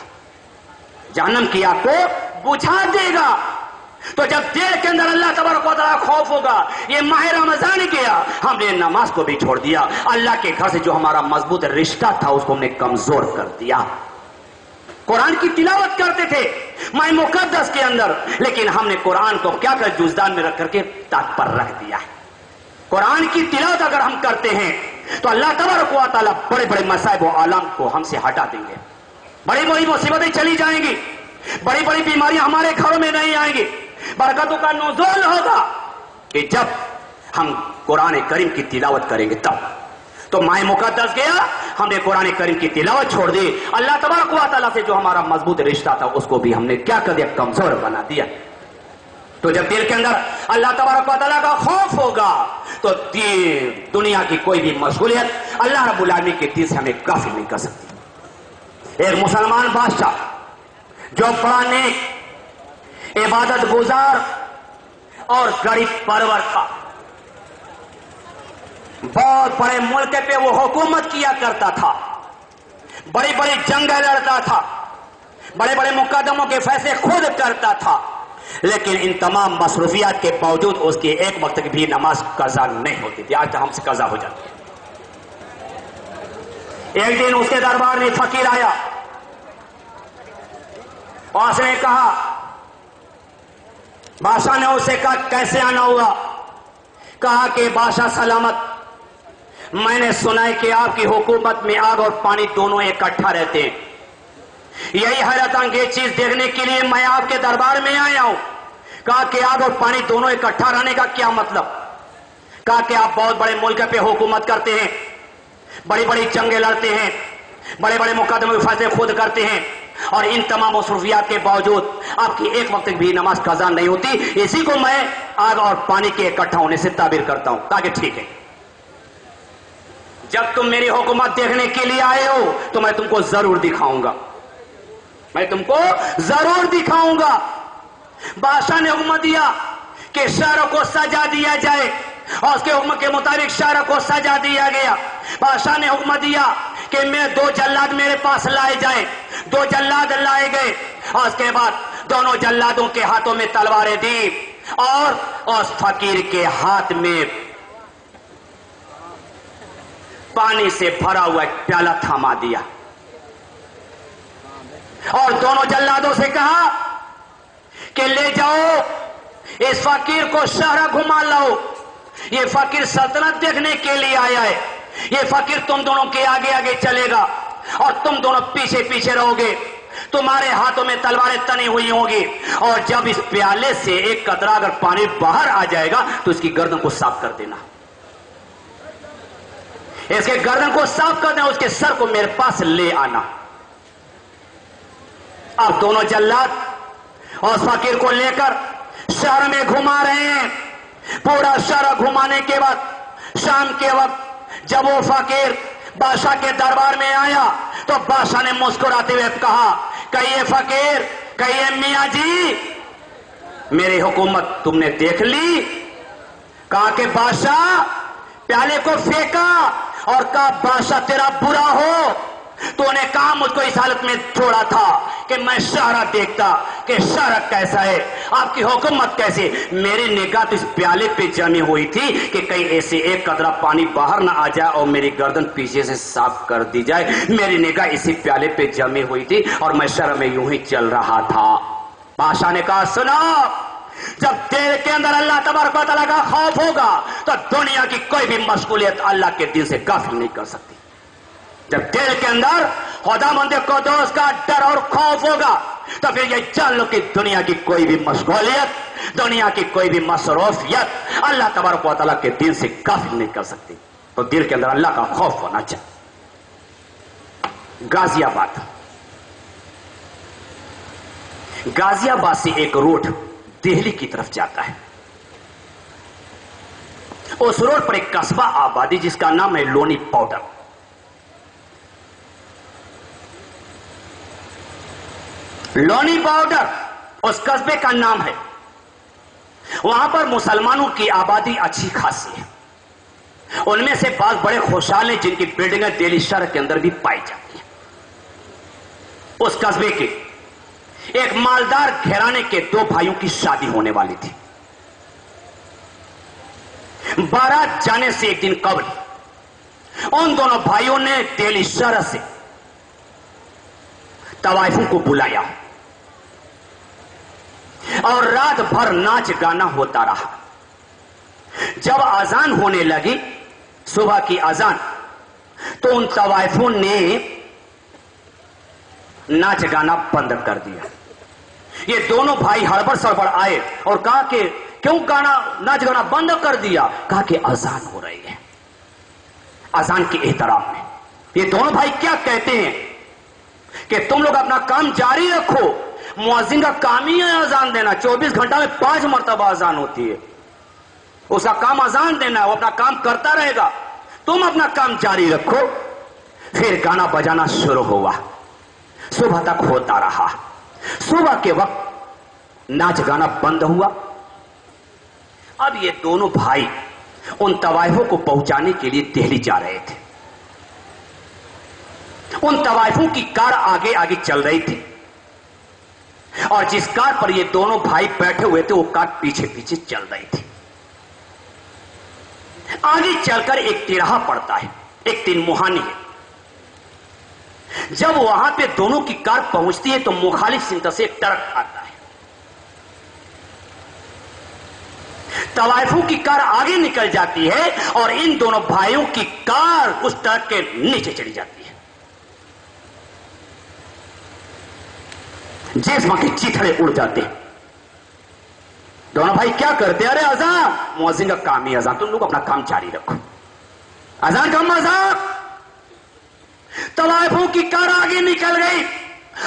जहन्नम की आग को बुझा देगा। तो जब दिल के अंदर अल्लाह तबारक व तआला खौफ होगा, ये माह रमजान किया, हमने नमाज को भी छोड़ दिया, अल्लाह के घर से जो हमारा मजबूत रिश्ता था उसको हमने कमजोर कर दिया। कुरान की तिलावत करते थे माह मुकद्दस के अंदर, लेकिन हमने कुरान को क्या कर जुजदान में रख करके ताक पर रख दिया है। कुरान की तिलावत अगर हम करते हैं तो अल्लाह तबारक व तआला बड़े बड़े मसाइब व आलम को हमसे हटा देंगे, बड़ी बड़ी मुसीबतें चली जाएंगी, बड़ी बड़ी बीमारियां हमारे घरों में नहीं आएंगी, बरकतों का नुज़ूल होगा कि जब हम कुरान करीम की तिलावत करेंगे तब। तो माह मुकद्दस गया, हमने कुरान करीम की तिलावत छोड़ दी, अल्लाह तबारक व तआला से जो हमारा मजबूत रिश्ता था उसको भी हमने क्या कर दिया, कमजोर बना दिया। तो जब दिल के अंदर अल्लाह तबारक व तआला का खौफ होगा तो दुनिया की कोई भी मशगूलियत अल्लाह रब्बुल आलमीन के दिल से हमें गाफिल नहीं कर सकती। एक मुसलमान बादशाह जो बड़ा नेक, इबादत गुजार और गरीब परवर था, बहुत बड़े मुल्क पे वो हुकूमत किया करता था, बड़ी बड़ी जंगें लड़ता था, बड़े बड़े मुकदमों के फैसले खुद करता था, लेकिन इन तमाम मसरूफियात के बावजूद उसकी एक वक्त की भी नमाज कज़ा नहीं होती थी। आज हमसे कज़ा हो जाती है। एक दिन उसके दरबार में फकीर आया और उसने कहा, बादशाह ने उसे कहा कैसे आना हुआ? कहा कि बादशाह सलामत, मैंने सुना है कि आपकी हुकूमत में आग और पानी दोनों इकट्ठा रहते हैं, यही हैरत अंगेज चीज देखने के लिए मैं आपके दरबार में आया हूं। कहा कि आग और पानी दोनों इकट्ठा रहने का क्या मतलब? कहा कि आप बहुत बड़े मुल्क पे हुकूमत करते हैं, बड़ी बड़ी जंगें लड़ते हैं, बड़े बड़े मुकदमे के फैसले खुद करते हैं, और इन तमाम मसरूफियात के बावजूद आपकी एक वक्त भी नमाज कज़ा नहीं होती। इसी को मैं आग और पानी के इकट्ठा होने से ताबीर करता हूं। ताकि ठीक है, जब तुम मेरी हुकूमत देखने के लिए आए हो तो मैं तुमको जरूर दिखाऊंगा, मैं तुमको जरूर दिखाऊंगा। बादशाह ने हुक्म दिया कि शहरों को सजा दिया जाए, और उसके हुक्म के मुताबिक शहरों को सजा दिया गया। बादशाह ने हुक्म दिया कि मैं 2 जल्लाद मेरे पास लाए जाए। 2 जल्लाद लाए गए, और उसके बाद दोनों जल्लादों के हाथों में तलवारें दी और उस फकीर के हाथ में पानी से भरा हुआ एक प्याला थमा दिया, और दोनों जल्लादों से कहा कि ले जाओ इस फकीर को शहर घुमा लाओ। ये फकीर सल्तनत देखने के लिए आया है, ये फकीर तुम दोनों के आगे आगे चलेगा और तुम दोनों पीछे पीछे रहोगे, तुम्हारे हाथों में तलवारें तनी हुई होगी, और जब इस प्याले से एक कतरा अगर पानी बाहर आ जाएगा तो इसकी गर्दन को साफ कर देना, इसके गर्दन को साफ कर देना, उसके सर को मेरे पास ले आना। अब दोनों जल्लाद और फकीर को लेकर शहर में घुमा रहे हैं। पूरा शहर घुमाने के बाद शाम के वक्त जब वो फकीर बादशाह के दरबार में आया तो बादशाह ने मुस्कुराते हुए कहा, कहिए फकीर, कहिए मियां जी, मेरी हुकूमत तुमने देख ली? कहा कि बादशाह, प्याले को फेंका और कहा बादशाह तेरा बुरा हो, तूने कहा मुझको इस हालत में छोड़ा था कि मैं शहरा देखता कि शहर कैसा है, आपकी हुकूमत कैसे। मेरी निगाह तो इस प्याले पे जमी हुई थी कि कहीं ऐसे एक कतरा पानी बाहर ना आ जाए और मेरी गर्दन पीछे से साफ कर दी जाए। मेरी निगाह इसी प्याले पे जमी हुई थी और मैं शहर में यूं ही चल रहा था। बादशाह ने कहा, सुनो, जब दिल के अंदर अल्लाह तबारक व तआला का खौफ होगा तो दुनिया की कोई भी मशगूलियत अल्लाह के दिल से गाफिल नहीं कर सकती। जब दिल के अंदर खुदावंद कुद्दूस का डर और खौफ होगा तो फिर ये जान लो कि दुनिया की कोई भी मशगूलियत, दुनिया की कोई भी मसरूफियत अल्लाह तबारक व तआला के दिल से गाफिल नहीं कर सकती। तो दिल के अंदर अल्लाह का खौफ होना चाहिए। गाजियाबाद غازی آباد سے ایک روڈ دہلی کی طرف جاتا ہے. اس روڈ پر ایک قصبہ آبادی جس کا نام ہے لونی پاؤڈر. لونی پاؤڈر اس قصبے کا نام ہے. وہاں پر مسلمانوں کی آبادی اچھی خاصی ہے. ان میں سے بعض بڑے خوشحال ہیں جن کی بلڈنگیں دہلی شہر کے اندر بھی پائی جاتی ہیں. اس قصبے کے ایک مالدار گھرانے کے دو بھائیوں کی شادی ہونے والی تھی. بارات جانے سے ایک دن قبل ان دونوں بھائیوں نے دہلی شہر سے طوائفوں کو بلایا اور رات بھر ناچ گانا ہوتا رہا. جب اذان ہونے لگی صبح کی اذان تو ان طوائفوں نے ناچ گانا بند کر دیا. یہ دونوں بھائی ہڑبڑ سڑبڑ آئے اور کہا کہ کیوں ناچ گانا بند کر دیا؟ کہا کہ اذان ہو رہی ہے. اذان کے احترام میں یہ دونوں بھائی کیا کہتے ہیں کہ تم لوگ اپنا کام جاری رکھو. مؤذن کا کام ہی ہے اذان دینا. 24 گھنٹہ میں 5 مرتبہ اذان ہوتی ہے. اس کا کام اذان دینا ہے. وہ اپنا کام کرتا رہے گا. تم اپنا کام جاری رکھو. پھر گانا بجانا شروع ہوا. صبح تک ہوتا رہا. صبح کے وقت ناچ گانا بند ہوا. اب یہ دونوں بھائی ان طوائفوں کو پہنچانے کے لیے دہلی جا رہے تھے. ان طوائفوں کی کار آگے آگے چل رہی تھی اور جس کار پر یہ دونوں بھائی بیٹھے ہوئے تھے وہ کار پیچھے پیچھے چل رہی تھی. آگے چل کر ایک تیرہا پڑتا ہے, ایک تین مہانی ہے. جب وہاں پہ دونوں کی کار پہنچتی ہے تو مخالف سمت سے ایک ٹرک آتا ہے. طوائفوں کی کار آگے نکل جاتی ہے اور ان دونوں بھائیوں کی کار اس ٹرک کے نیچے چلی جاتی ہے. جسم کے چیتھڑے اڑ جاتے ہیں. دونوں بھائی کیا کرتے ہیں؟ ارے اذان, مؤذن کا کام ہی اذان, تم لوگ اپنا کام جاری رکھو. اذان کا مذاق. طوائفوں کی کار آگے نکل گئی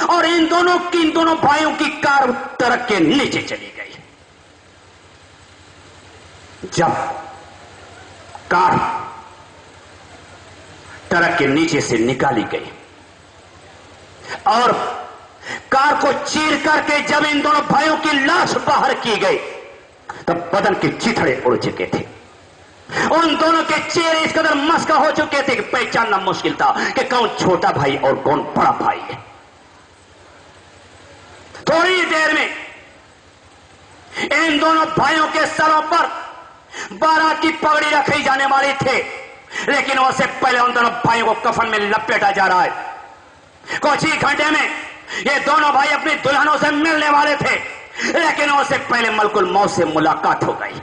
اور ان دونوں بھائیوں کی کار ٹرک کے نیچے چلی گئی. جب کار ٹرک کے نیچے سے نکالی گئی اور کار کو چیر کر کے جب ان دونوں بھائیوں کی لاش باہر کی گئی تب بدن کے چیتھڑے اڑ چکے تھے. ان دونوں کے چہرے اس قدر مسکا ہو چکے تھے کہ پہچاننا مشکل تھا کہ کون چھوٹا بھائی اور کون بڑا بھائی ہے. تھوڑی دیر میں ان دونوں بھائیوں کے سروں پر بارات کی پگڑی رکھی جانے والی تھے, لیکن اس سے پہلے ان دونوں بھائیوں کو کفن میں لپیٹا جا رہا ہے. کچھ ہی گھنٹے میں یہ دونوں بھائی اپنی دلہنوں سے ملنے والے تھے, لیکن اس سے پہلے ملک الموت سے ملاقات ہو گئی.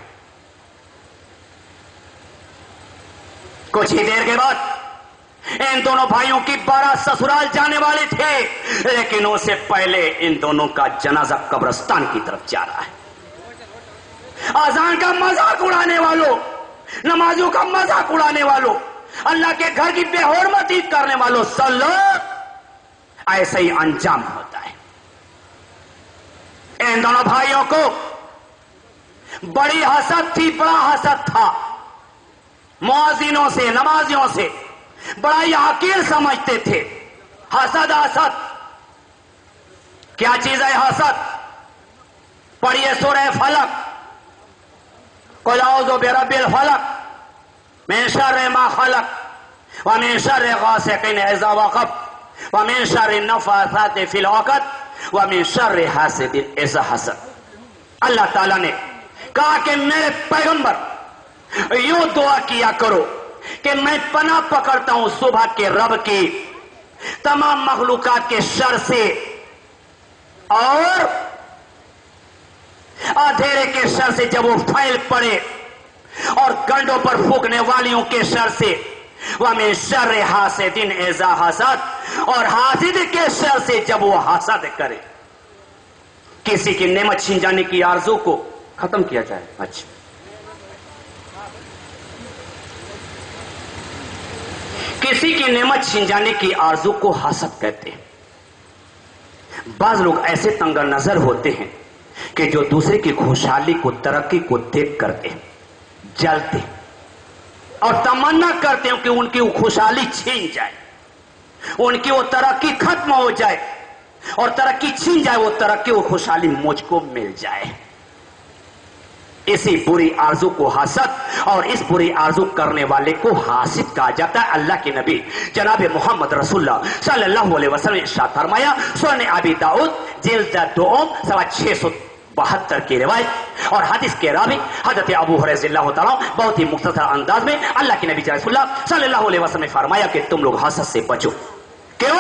کچھ ہی دیر کے بعد ان دونوں بھائیوں کی بارات سسرال جانے والی تھے, لیکن اس سے پہلے ان دونوں کا جنازہ قبرستان کی طرف جا رہا ہے. اذان کا مذاق اڑانے والوں, نمازیوں کا مذاق اڑانے والوں, اللہ کے گھر کی بے حرمتی کرنے والوں, صلو, ایسے ہی انجام ہوتا ہے. ان دونوں بھائیوں کو بڑی حسد تھی, بڑا حسد تھا. مؤذنوں سے, نمازیوں سے بڑا ہی حقیر سمجھتے تھے. حسد, حسد کیا چیز ہے؟ حسد. پڑھیے سورہ فلق, قل اعوذ برب الفلق من شر ما خلق ومن شر غاسق اذا وقب ومن شر النفاثات فی العقد ومن شر حاسد اذا حسد. اللہ تعالیٰ نے کہا کہ میرے پیغمبر یوں دعا کیا کرو کہ میں پناہ پکڑتا ہوں صبح کے رب کی تمام مخلوقات کے شر سے اور اندھیرے کے شر سے جب وہ پھیل پڑے, اور گنڈوں پر پھونکنے والیوں کے شر سے, وَمِن شَرِّ حَاسِدٍ إِذَا حَسَدَ, اور حاسد کے شر سے جب وہ حسد کرے. کسی کی نعمت چھین جانے کی آرزو کو ختم کیا جائے. اچھا, کسی کی نعمت چھین جانے کی آرزو کو حسد کہتے ہیں. بعض لوگ ایسے تنگ نظر ہوتے ہیں کہ جو دوسرے کی خوشحالی کو ترقی کو دیکھ کرتے جلتے اور تمنا کرتے ہیں کہ ان کی وہ خوشحالی چھین جائے, ان کی وہ ترقی ختم ہو جائے, اور ترقی چھین جائے وہ ترقی وہ خوشحالی مجھ کو مل جائے. اسی بری آرزو کو حسد اور اس بری آرزو کرنے والے کو حاسد کہا جاتا ہے. اللہ کے نبی جناب محمد رسول اللہ صلی اللہ علیہ وسلم نے ارشاد فرمایا, سنن ابی داؤد جلد 2/672 کی روایت اور حدیث کے راوی حضرت ابو ہریرہ رضی اللہ تعالیٰ بہت ہی مختصر انداز میں اللہ کے نبی رسول اللہ صلی اللہ علیہ وسلم نے فرمایا کہ تم لوگ حسد سے بچو. کیوں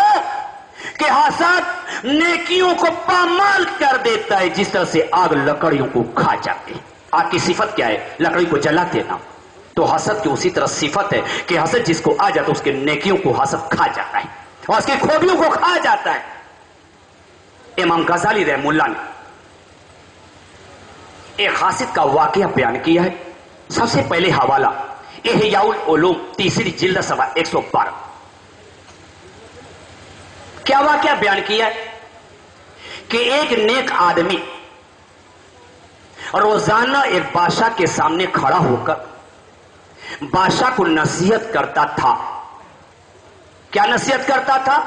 کہ حسد نیکیوں کو پامال کر دیتا ہے, جس طرح سے آگ لکڑیوں کو کھا جاتی ہے. آگ کی صفت کیا ہے؟ لکڑی کو جلا دینا. تو حسد کی اسی طرح صفت ہے کہ حسد جس کو آ جاتا ہے اس کے نیکیوں کو حسد کھا جاتا ہے اور اس کی خوبیوں کو کھا جاتا ہے. امام غزالی رحمہ اللہ نے ایک حاسد کا واقعہ بیان کیا ہے. سب سے پہلے حوالہ احیاء العلوم 3 جلد 112. کیا واقعہ بیان کیا ہے کہ ایک نیک آدمی روزانہ ایک بادشاہ کے سامنے کھڑا ہو کر بادشاہ کو نصیحت کرتا تھا. کیا نصیحت کرتا تھا؟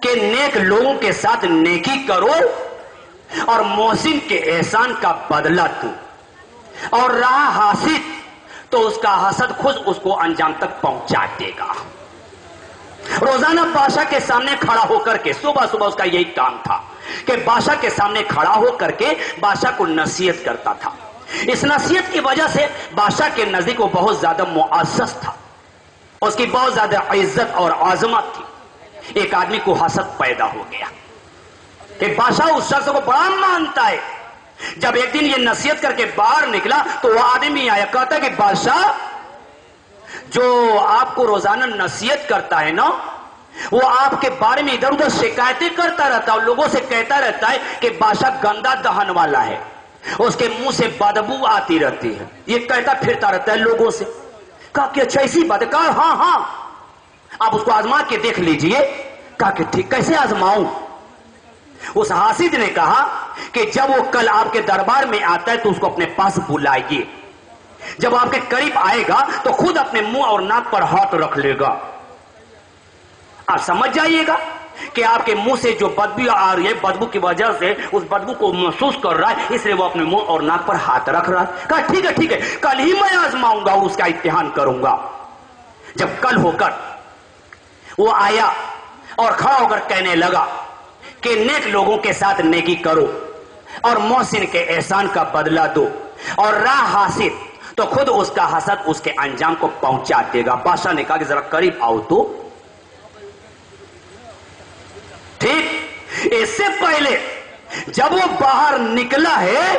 کہ نیک لوگوں کے ساتھ نیکی کرو اور محسن کے احسان کا بدلہ دو, اور رہا حاسد تو اس کا حسد خود اس کو انجام تک پہنچا دے گا. روزانہ بادشاہ کے سامنے کھڑا ہو کر کے صبح صبح اس کا یہی کام تھا کہ بادشاہ کے سامنے کھڑا ہو کر کے بادشاہ کو نصیحت کرتا تھا. اس نصیحت کی وجہ سے بادشاہ کے نزدیک وہ بہت زیادہ معزز تھا, اس کی بہت زیادہ عزت اور عظمت تھی. ایک آدمی کو حسد پیدا ہو گیا کہ بادشاہ اس شخص کو بڑا مانتا ہے. جب ایک دن یہ نصیحت کر کے باہر نکلا تو وہ آدمی آیا, کہتا کہ بادشاہ جو آپ کو روزانہ نصیحت کرتا ہے نا, وہ آپ کے بارے میں ادھر ادھر شکایتیں کرتا رہتا ہے اور لوگوں سے کہتا رہتا ہے کہ بادشاہ گندا دہن والا ہے, اس کے منہ سے بدبو آتی رہتی ہے, یہ کہتا پھرتا رہتا ہے لوگوں سے. کہا کہ اچھا ایسی بات ہے؟ کہا ہاں ہاں آپ اس کو آزما کے دیکھ لیجئے. کہا کہ ٹھیک, کیسے آزماؤں؟ اس حاسد نے کہا کہ جب وہ کل آپ کے دربار میں آتا ہے تو اس کو اپنے پاس بلائیے. جب آپ کے قریب آئے گا تو خود اپنے منہ اور ناک پر ہاتھ رکھ لے گا. آپ سمجھ جائیے گا کہ آپ کے منہ سے جو بدبو آ رہی ہے, بدبو کی وجہ سے اس بدبو کو محسوس کر رہا ہے, اس لیے وہ اپنے منہ اور ناک پر ہاتھ رکھ رہا ہے. کہا ٹھیک ہے ٹھیک ہے, کل ہی میں آزماؤں گا اور اس کا امتحان کروں گا. جب کل ہو کر وہ آیا اور کھڑا ہو کر کہنے لگا کہ نیک لوگوں کے ساتھ نیکی کرو اور محسن کے احسان کا بدلہ دو, اور راہ حاسد تو خود اس کا حسد اس کے انجام کو پہنچا دے گا. بادشاہ نے کہا کہ ذرا قریب آؤ تو. ٹھیک, اس سے پہلے جب وہ باہر نکلا ہے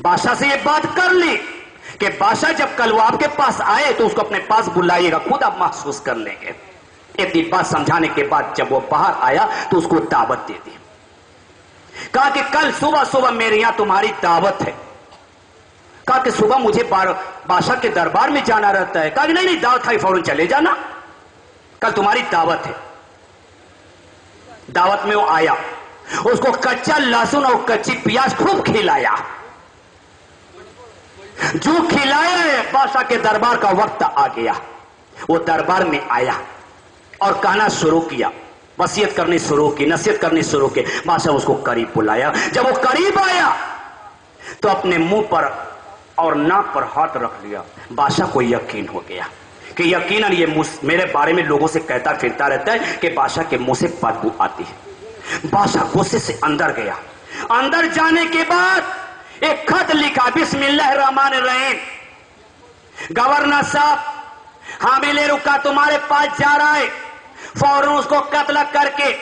بادشاہ سے یہ بات کر لی کہ بادشاہ جب کل وہ آپ کے پاس آئے تو اس کو اپنے پاس بلائیے گا, خود آپ محسوس کر لیں گے. اتنی بات سمجھانے کے بعد جب وہ باہر آیا تو اس کو دعوت دے دی. کہا کہ کل صبح صبح میرے یہاں تمہاری دعوت ہے. کہا کہ صبح مجھے بادشاہ کے دربار میں جانا رہتا ہے. کہا کہ نہیں دعوت ہے, فوراً چلے جانا, کل تمہاری دعوت ہے. دعوت میں وہ آیا, اس کو کچا لہسن اور کچی پیاز خوب کھلایا. جو کھلایا ہے بادشاہ کے دربار کا وقت آ گیا. وہ دربار میں آیا اور کہنا شروع کیا, وصیت کرنی شروع کی, نصیحت کرنی شروع کی. بادشاہ اس کو قریب بلایا. جب وہ قریب آیا تو اپنے منہ پر اور ناک پر ہاتھ رکھ لیا. بادشاہ کو یقین ہو گیا کہ یقیناً یہ میرے بارے میں لوگوں سے کہتا پھرتا رہتا ہے کہ بادشاہ کے منہ سے بدبو آتی ہے. بادشاہ غصے سے اندر گیا. اندر جانے کے بعد ایک خط لکھا, بسم اللہ الرحمن الرحیم, گورنر صاحب حامل رکا تمہارے پاس جا رہا ہے, فوراً اس کو قتل کر کے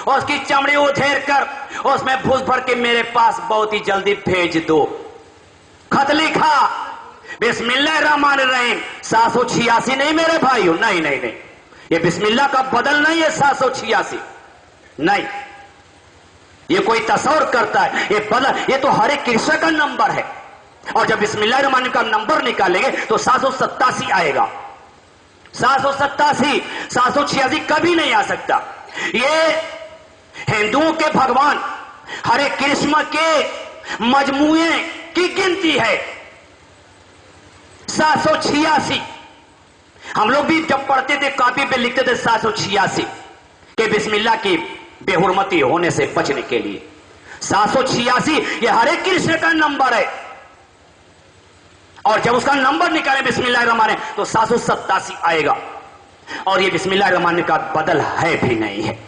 اس کی چمڑی ادھیر کر اس میں بھوس بھر کے میرے پاس بہت ہی جلدی بھیج دو. خط لکھا, بسم اللہ الرحمن الرحیم. 786 نہیں میرے بھائیو, نہیں نہیں نہیں, یہ بسم اللہ کا بدل نہیں ہے 786, نہیں, یہ کوئی تصور کرتا ہے, یہ بدل, یہ تو ہرے کرشن کا نمبر ہے. اور جب بسم اللہ الرحمن الرحیم کا نمبر نکالیں گے تو 787 آئے گا. 787 786 کبھی نہیں آ سکتا. یہ हिंदुओं के भगवान हरे कृष्ण के मजमुए की गिनती है 786। हम लोग भी जब पढ़ते थे कॉपी पे लिखते थे 786 के बिस्मिल्लाह की बेहुरमती होने से बचने के लिए। 786 ये हरे कृष्ण का नंबर है, और जब उसका नंबर निकाले बिस्मिल्लाहिर्रहमानिर्रहीम तो 787 आएगा, और ये बिस्मिल्लाहिर्रहमानिर्रहीम का बदल है भी नहीं है।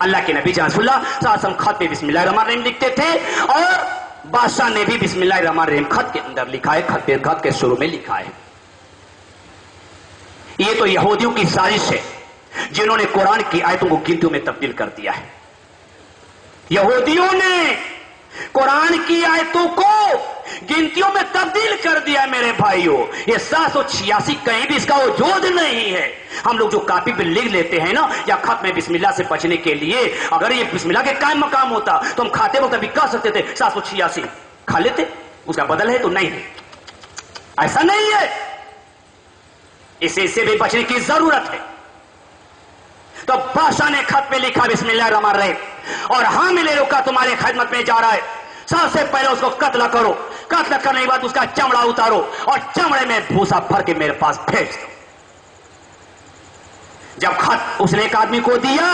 अल्लाह के नबी सल्लल्लाहु खत पे बिस्मिल्लाहिर्रहमानिर्रहीम लिखते थे, और बादशाह ने भी बिस्मिल्लाहिर्रहमानिर्रहीम खत के अंदर लिखा है, खत के शुरू में लिखा है। ये तो यहूदियों की साजिश है जिन्होंने कुरान की आयतों को गिनतियों में तब्दील कर दिया है। यहूदियों ने कुरान की आयतों को गिनतियों में तब्दील कर दिया मेरे भाइयों। ये 786 कहीं भी इसका वजूद नहीं है। हम लोग जो कॉपी पे लिख लेते हैं ना, या खत में बिस्मिल्लाह से बचने के लिए, अगर ये बिस्मिल्लाह के कायम मकाम होता तो हम खाते वक्त अभी कह सकते थे 786 खा लेते, उसका बदल है तो नहीं है, ऐसा नहीं है। इससे भी बचने की जरूरत है। तो बादशाह ने खत पे लिखा बिस्मिल्लाहिर्रहमानिर्रहीम, और हामिल रुका तुम्हारे खिदमत में जा रहा है, सबसे पहले उसको कत्ल करो, कत्ल करने के बाद उसका चमड़ा उतारो और चमड़े में भूसा भर के मेरे पास भेज दो। जब खत उसने एक आदमी को दिया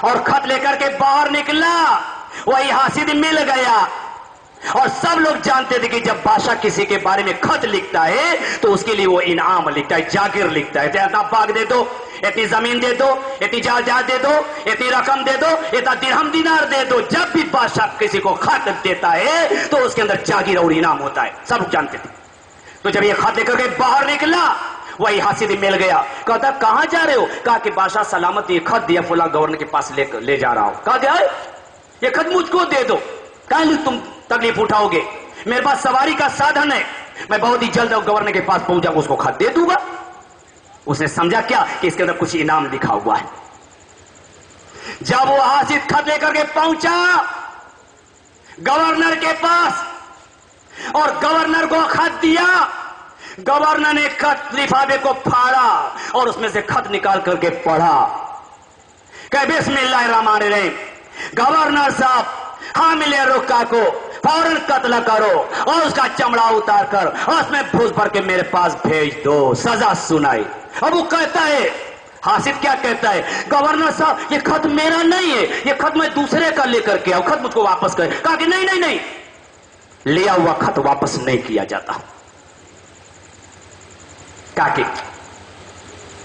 और खत लेकर के बाहर निकला, वही हासिद मिल गया। और सब लोग जानते थे कि जब बादशाह किसी के बारे में खत लिखता है तो उसके लिए वो इनाम लिखता है, जागिर लिखता है, इतना बाग दे दो, इतनी जमीन दे दो, इतनी जायदाद दे दो, इतनी रकम दे दो, इतना दिरहम दिनार दे दो। जब भी बादशाह किसी को खत देता है तो उसके अंदर जागिर और इनाम होता है, सब जानते थे। तो जब ये खत लेकर के बाहर निकला, वही हासिद मिल गया। कहता कहां जा रहे हो? कहा कि बादशाह सलामत ये खत दिया, फुला गवर्नर के पास ले जा रहा हूं। कहा गया ये खत मुझको दे दो। कहा तुम तकलीफ उठाओगे, मेरे पास सवारी का साधन है, मैं बहुत ही जल्द गवर्नर के पास पहुंच जाऊंगा, उसको खत दे दूंगा। उसने समझा क्या कि इसके अंदर कुछ इनाम लिखा हुआ है। जब वो हासिद खत लेकर के पहुंचा गवर्नर के पास और गवर्नर को खत दिया, गवर्नर ने खत लिफाफे को फाड़ा और उसमें से खत निकाल करके पढ़ा। कहे बिस्मिल्लाहिर्रहमानिर्रहीम, गवर्नर साहब हामिल रुका को फौरन कत्ल करो और उसका चमड़ा उतार कर उसमें भूस भर के मेरे पास भेज दो, सजा सुनाई। अब वो कहता है, हासिद क्या कहता है, गवर्नर साहब ये खत मेरा नहीं है, ये खत मैं दूसरे का लेकर के आऊं, खत मुझको वापस करे। कहा कि नहीं नहीं नहीं, लिया हुआ खत वापस नहीं किया जाता। कहा कि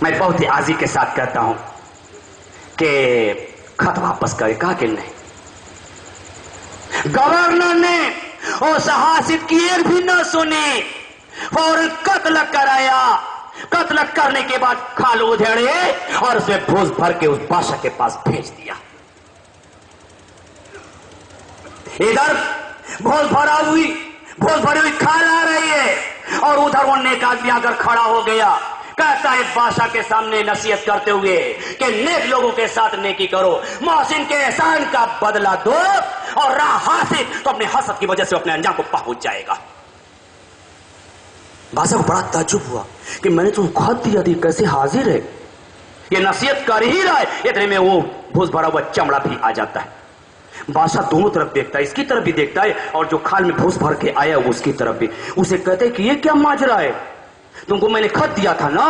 मैं बहुत ही आजी के साथ कहता हूं कि खत वापस करे। कहा कि नहीं। गवर्नर ने उस हासिद की एक भी न सुनी, फौरन कत्ल कराया। कत्ल करने के बाद खाल उधेड़े और उसमें भूस भर के उस बादशाह के पास भेज दिया। इधर भूस भरी हुई खाल आ रही है और उधर वो नेक आदमी आकर खड़ा हो गया। कहता है बादशाह के सामने नसीहत करते हुए कि नेक लोगों के साथ नेकी करो, मोहसिन के एहसान का बदला दो, और रहा हासिद तो अपने हसद की वजह से अपने अंजाम को पहुंच जाएगा। बादशाह को बड़ा ताज्जुब हुआ कि मैंने तुमको खत दिया थी, कैसे हाजिर है? ये नसीहत कर ही रहा है, इतने में वो भूस भरा हुआ चमड़ा भी आ जाता है। बादशाह दोनों तरफ देखता है, इसकी तरफ भी देखता है और जो खाल में भूस भर के आया वो उसकी तरफ भी। उसे कहते हैं कि ये क्या माजरा है, तुमको मैंने खत दिया था ना।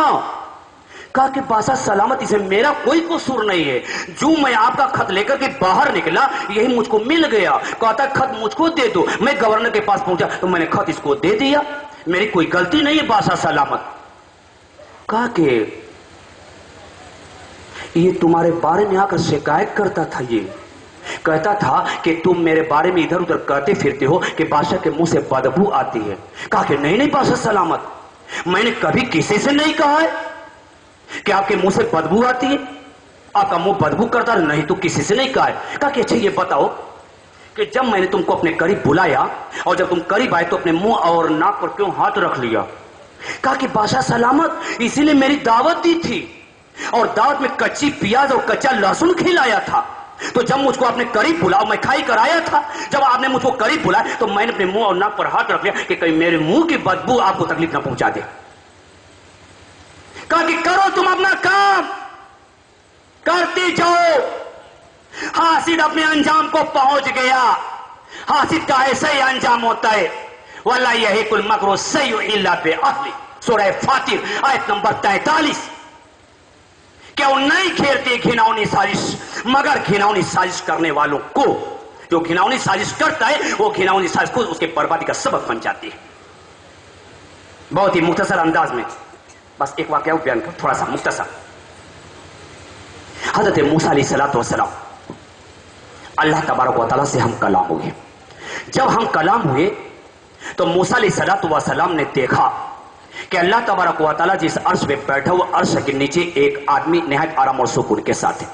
कहा कि बादशाह सलामत, इसे मेरा कोई कसूर नहीं है, जो मैं आपका खत लेकर के बाहर निकला यही मुझको मिल गया। कहता खत मुझको दे दो। मैं गवर्नर के पास पहुंचा तो मैंने खत इसको दे दिया, मेरी कोई गलती नहीं है बादशाह सलामत। कहा कि ये तुम्हारे बारे में आकर शिकायत करता था, ये कहता था कि तुम मेरे बारे में इधर उधर कहते फिरते हो कि बादशाह के मुंह से बदबू आती है। कहा कि नहीं नहीं बादशाह सलामत, मैंने कभी किसी से नहीं कहा है कि आपके मुंह से बदबू आती है, आपका मुंह बदबू करता है, नहीं तो किसी से नहीं कहा है। कहा कि अच्छा ये बताओ कि जब मैंने तुमको अपने करीब बुलाया और जब तुम करीब आए तो अपने मुंह और नाक पर क्यों हाथ रख लिया? कहा कि बादशाह सलामत, इसीलिए मेरी दावत दी थी और दावत में कच्ची प्याज और कच्चा लहसुन खिलाया था, तो जब मुझको आपने करीब बुलाया मैं खाई कर आया था। जब आपने मुझको करीब बुलाया तो मैंने अपने मुंह और नाक पर हाथ रख लिया कि कहीं मेरे मुंह की बदबू आपको तकलीफ ना पहुंचा दे। कहा कि करो तुम अपना काम, करते जाओ, हासिद अपने अंजाम को पहुंच गया। हासिद का ऐसा ही अंजाम होता है। वल्ला यही कुल मकरो सय्यु इल्ला बि अहली, सूरह फातिर आयत नंबर 43। क्या वो नहीं घेरते घिनौनी साजिश, मगर घिनौनी साजिश करने वालों को, जो घिनौनी साजिश करता है वो घिनौनी साजिश को उसके बर्बादी का सबब बन जाती है। बहुत ही मुख्तसर अंदाज में बस एक वाकया बयान कर, थोड़ा सा मुख्तसर। हजरत मूसा अलैहिस्सलातु वस्सलाम, अल्लाह तबारक व तआला से हम कलाम हुए। जब हम कलाम हुए तो मूसा अलैहिस्सलातु वस्सलाम ने देखा कि अल्लाह तबारक व तआला जिस अर्श पे बैठा हुआ, अर्श के नीचे एक आदमी निहायत आराम और सुकून के साथ है।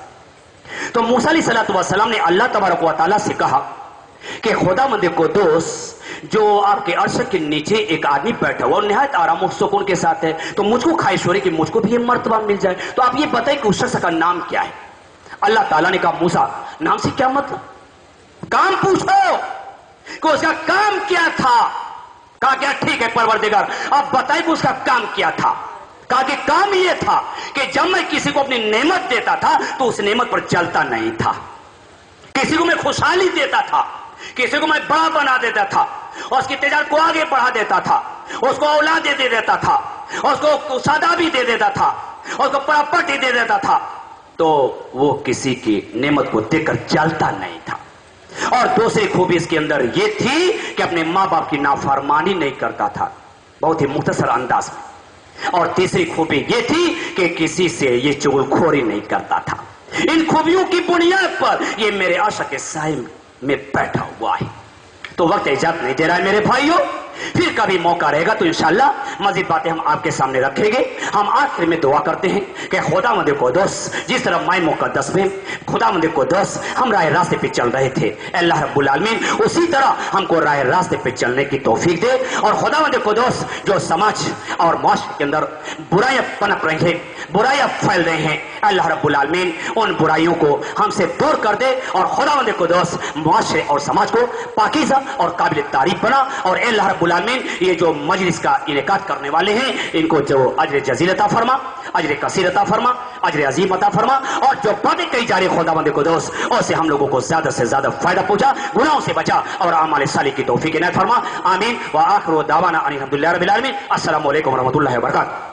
तो मूसा अलैहिस्सलातु वस्सलाम ने अल्लाह तबारक व तआला से कहा कि खुदावंद कुद्दूस, जो आपके अर्श के नीचे एक आदमी बैठा हुआ और निहायत आराम और सुकून के साथ है, तो मुझको ख्वाहिश हो रही कि मुझको भी ये मर्तबा मिल जाए, तो आप ये बताएं कि उस शख्स का नाम क्या है। अल्लाह ताला ने कहा, मूसा नाम से क्या मतलब, काम पूछो कि उसका काम क्या था। कहा क्या, ठीक है परवरदिगार, आप बताइए कि उसका काम क्या था। कहा कि काम यह था कि जब मैं किसी को अपनी नेमत देता था तो उस नेमत पर चलता नहीं था। किसी को मैं खुशहाली देता था, किसी को मैं बड़ा बना देता था, और उसकी तजारत को आगे बढ़ा देता था, उसको औलाद दे देता था, उसको शादाबी दे देता था, उसको प्रॉपर्टी दे देता था, तो वो किसी की नेमत को देखकर चलता नहीं था। और दूसरी खूबी इसके अंदर ये थी कि अपने माँ बाप की नाफरमानी नहीं करता था, बहुत ही मुख्तसर अंदाज में। और तीसरी खूबी ये थी कि किसी से ये चुगलखोरी नहीं करता था। इन खूबियों की बुनियाद पर ये मेरे आशा के साए में बैठा हुआ है। तो वक्त इजाजत नहीं दे रहा है मेरे भाइयों, फिर कभी मौका रहेगा तो इंशाअल्लाह मजीद बातें हम आपके सामने रखेंगे। हम आखिर में दुआ करते हैं कि खुदावंद कुद्दूस, जिस तरह माय मुक़द्दस में खुदावंद कुद्दूस हम राह रास्ते पे चल रहे थे, अल्लाह रब्बुल आलमीन उसी तरह हमको राह रास्ते पे चलने की तौफीक दे। और खुदावंद कुद्दूस, जो समाज और माशरे के अंदर बुराइयां पनप रही हैं, बुराइयां फैल रही हैं, अल्लाह रब्बुल आलमीन उन बुराइयों को हमसे दूर कर दे। और खुदावंद कुद्दूस माशरे और समाज को पाकीज़ा और काबिल तारीफ बना। और अल्लाह रब्बुल आलमीन ये जो मजलिस का इनेकाद करने वाले हैं, इनको जो अजर जजील अता फरमा, अजर कसीर अता फरमा, अजर अजीम अता फरमा। और जो बातें कही जा रही खुदावंद कुद्दूस, उससे हम लोगों को ज्यादा से ज्यादा फायदा पहुंचा, गुनाहों से बचा और आमाल सालिह की तौफीक इनायत फरमा। आमीन व आखिर दावाना अनिल हम्दुलिल्लाहि रब्बिल आलमीन। अस्सलामु अलैकुम व रहमतुल्लाहि व बरकातुहू।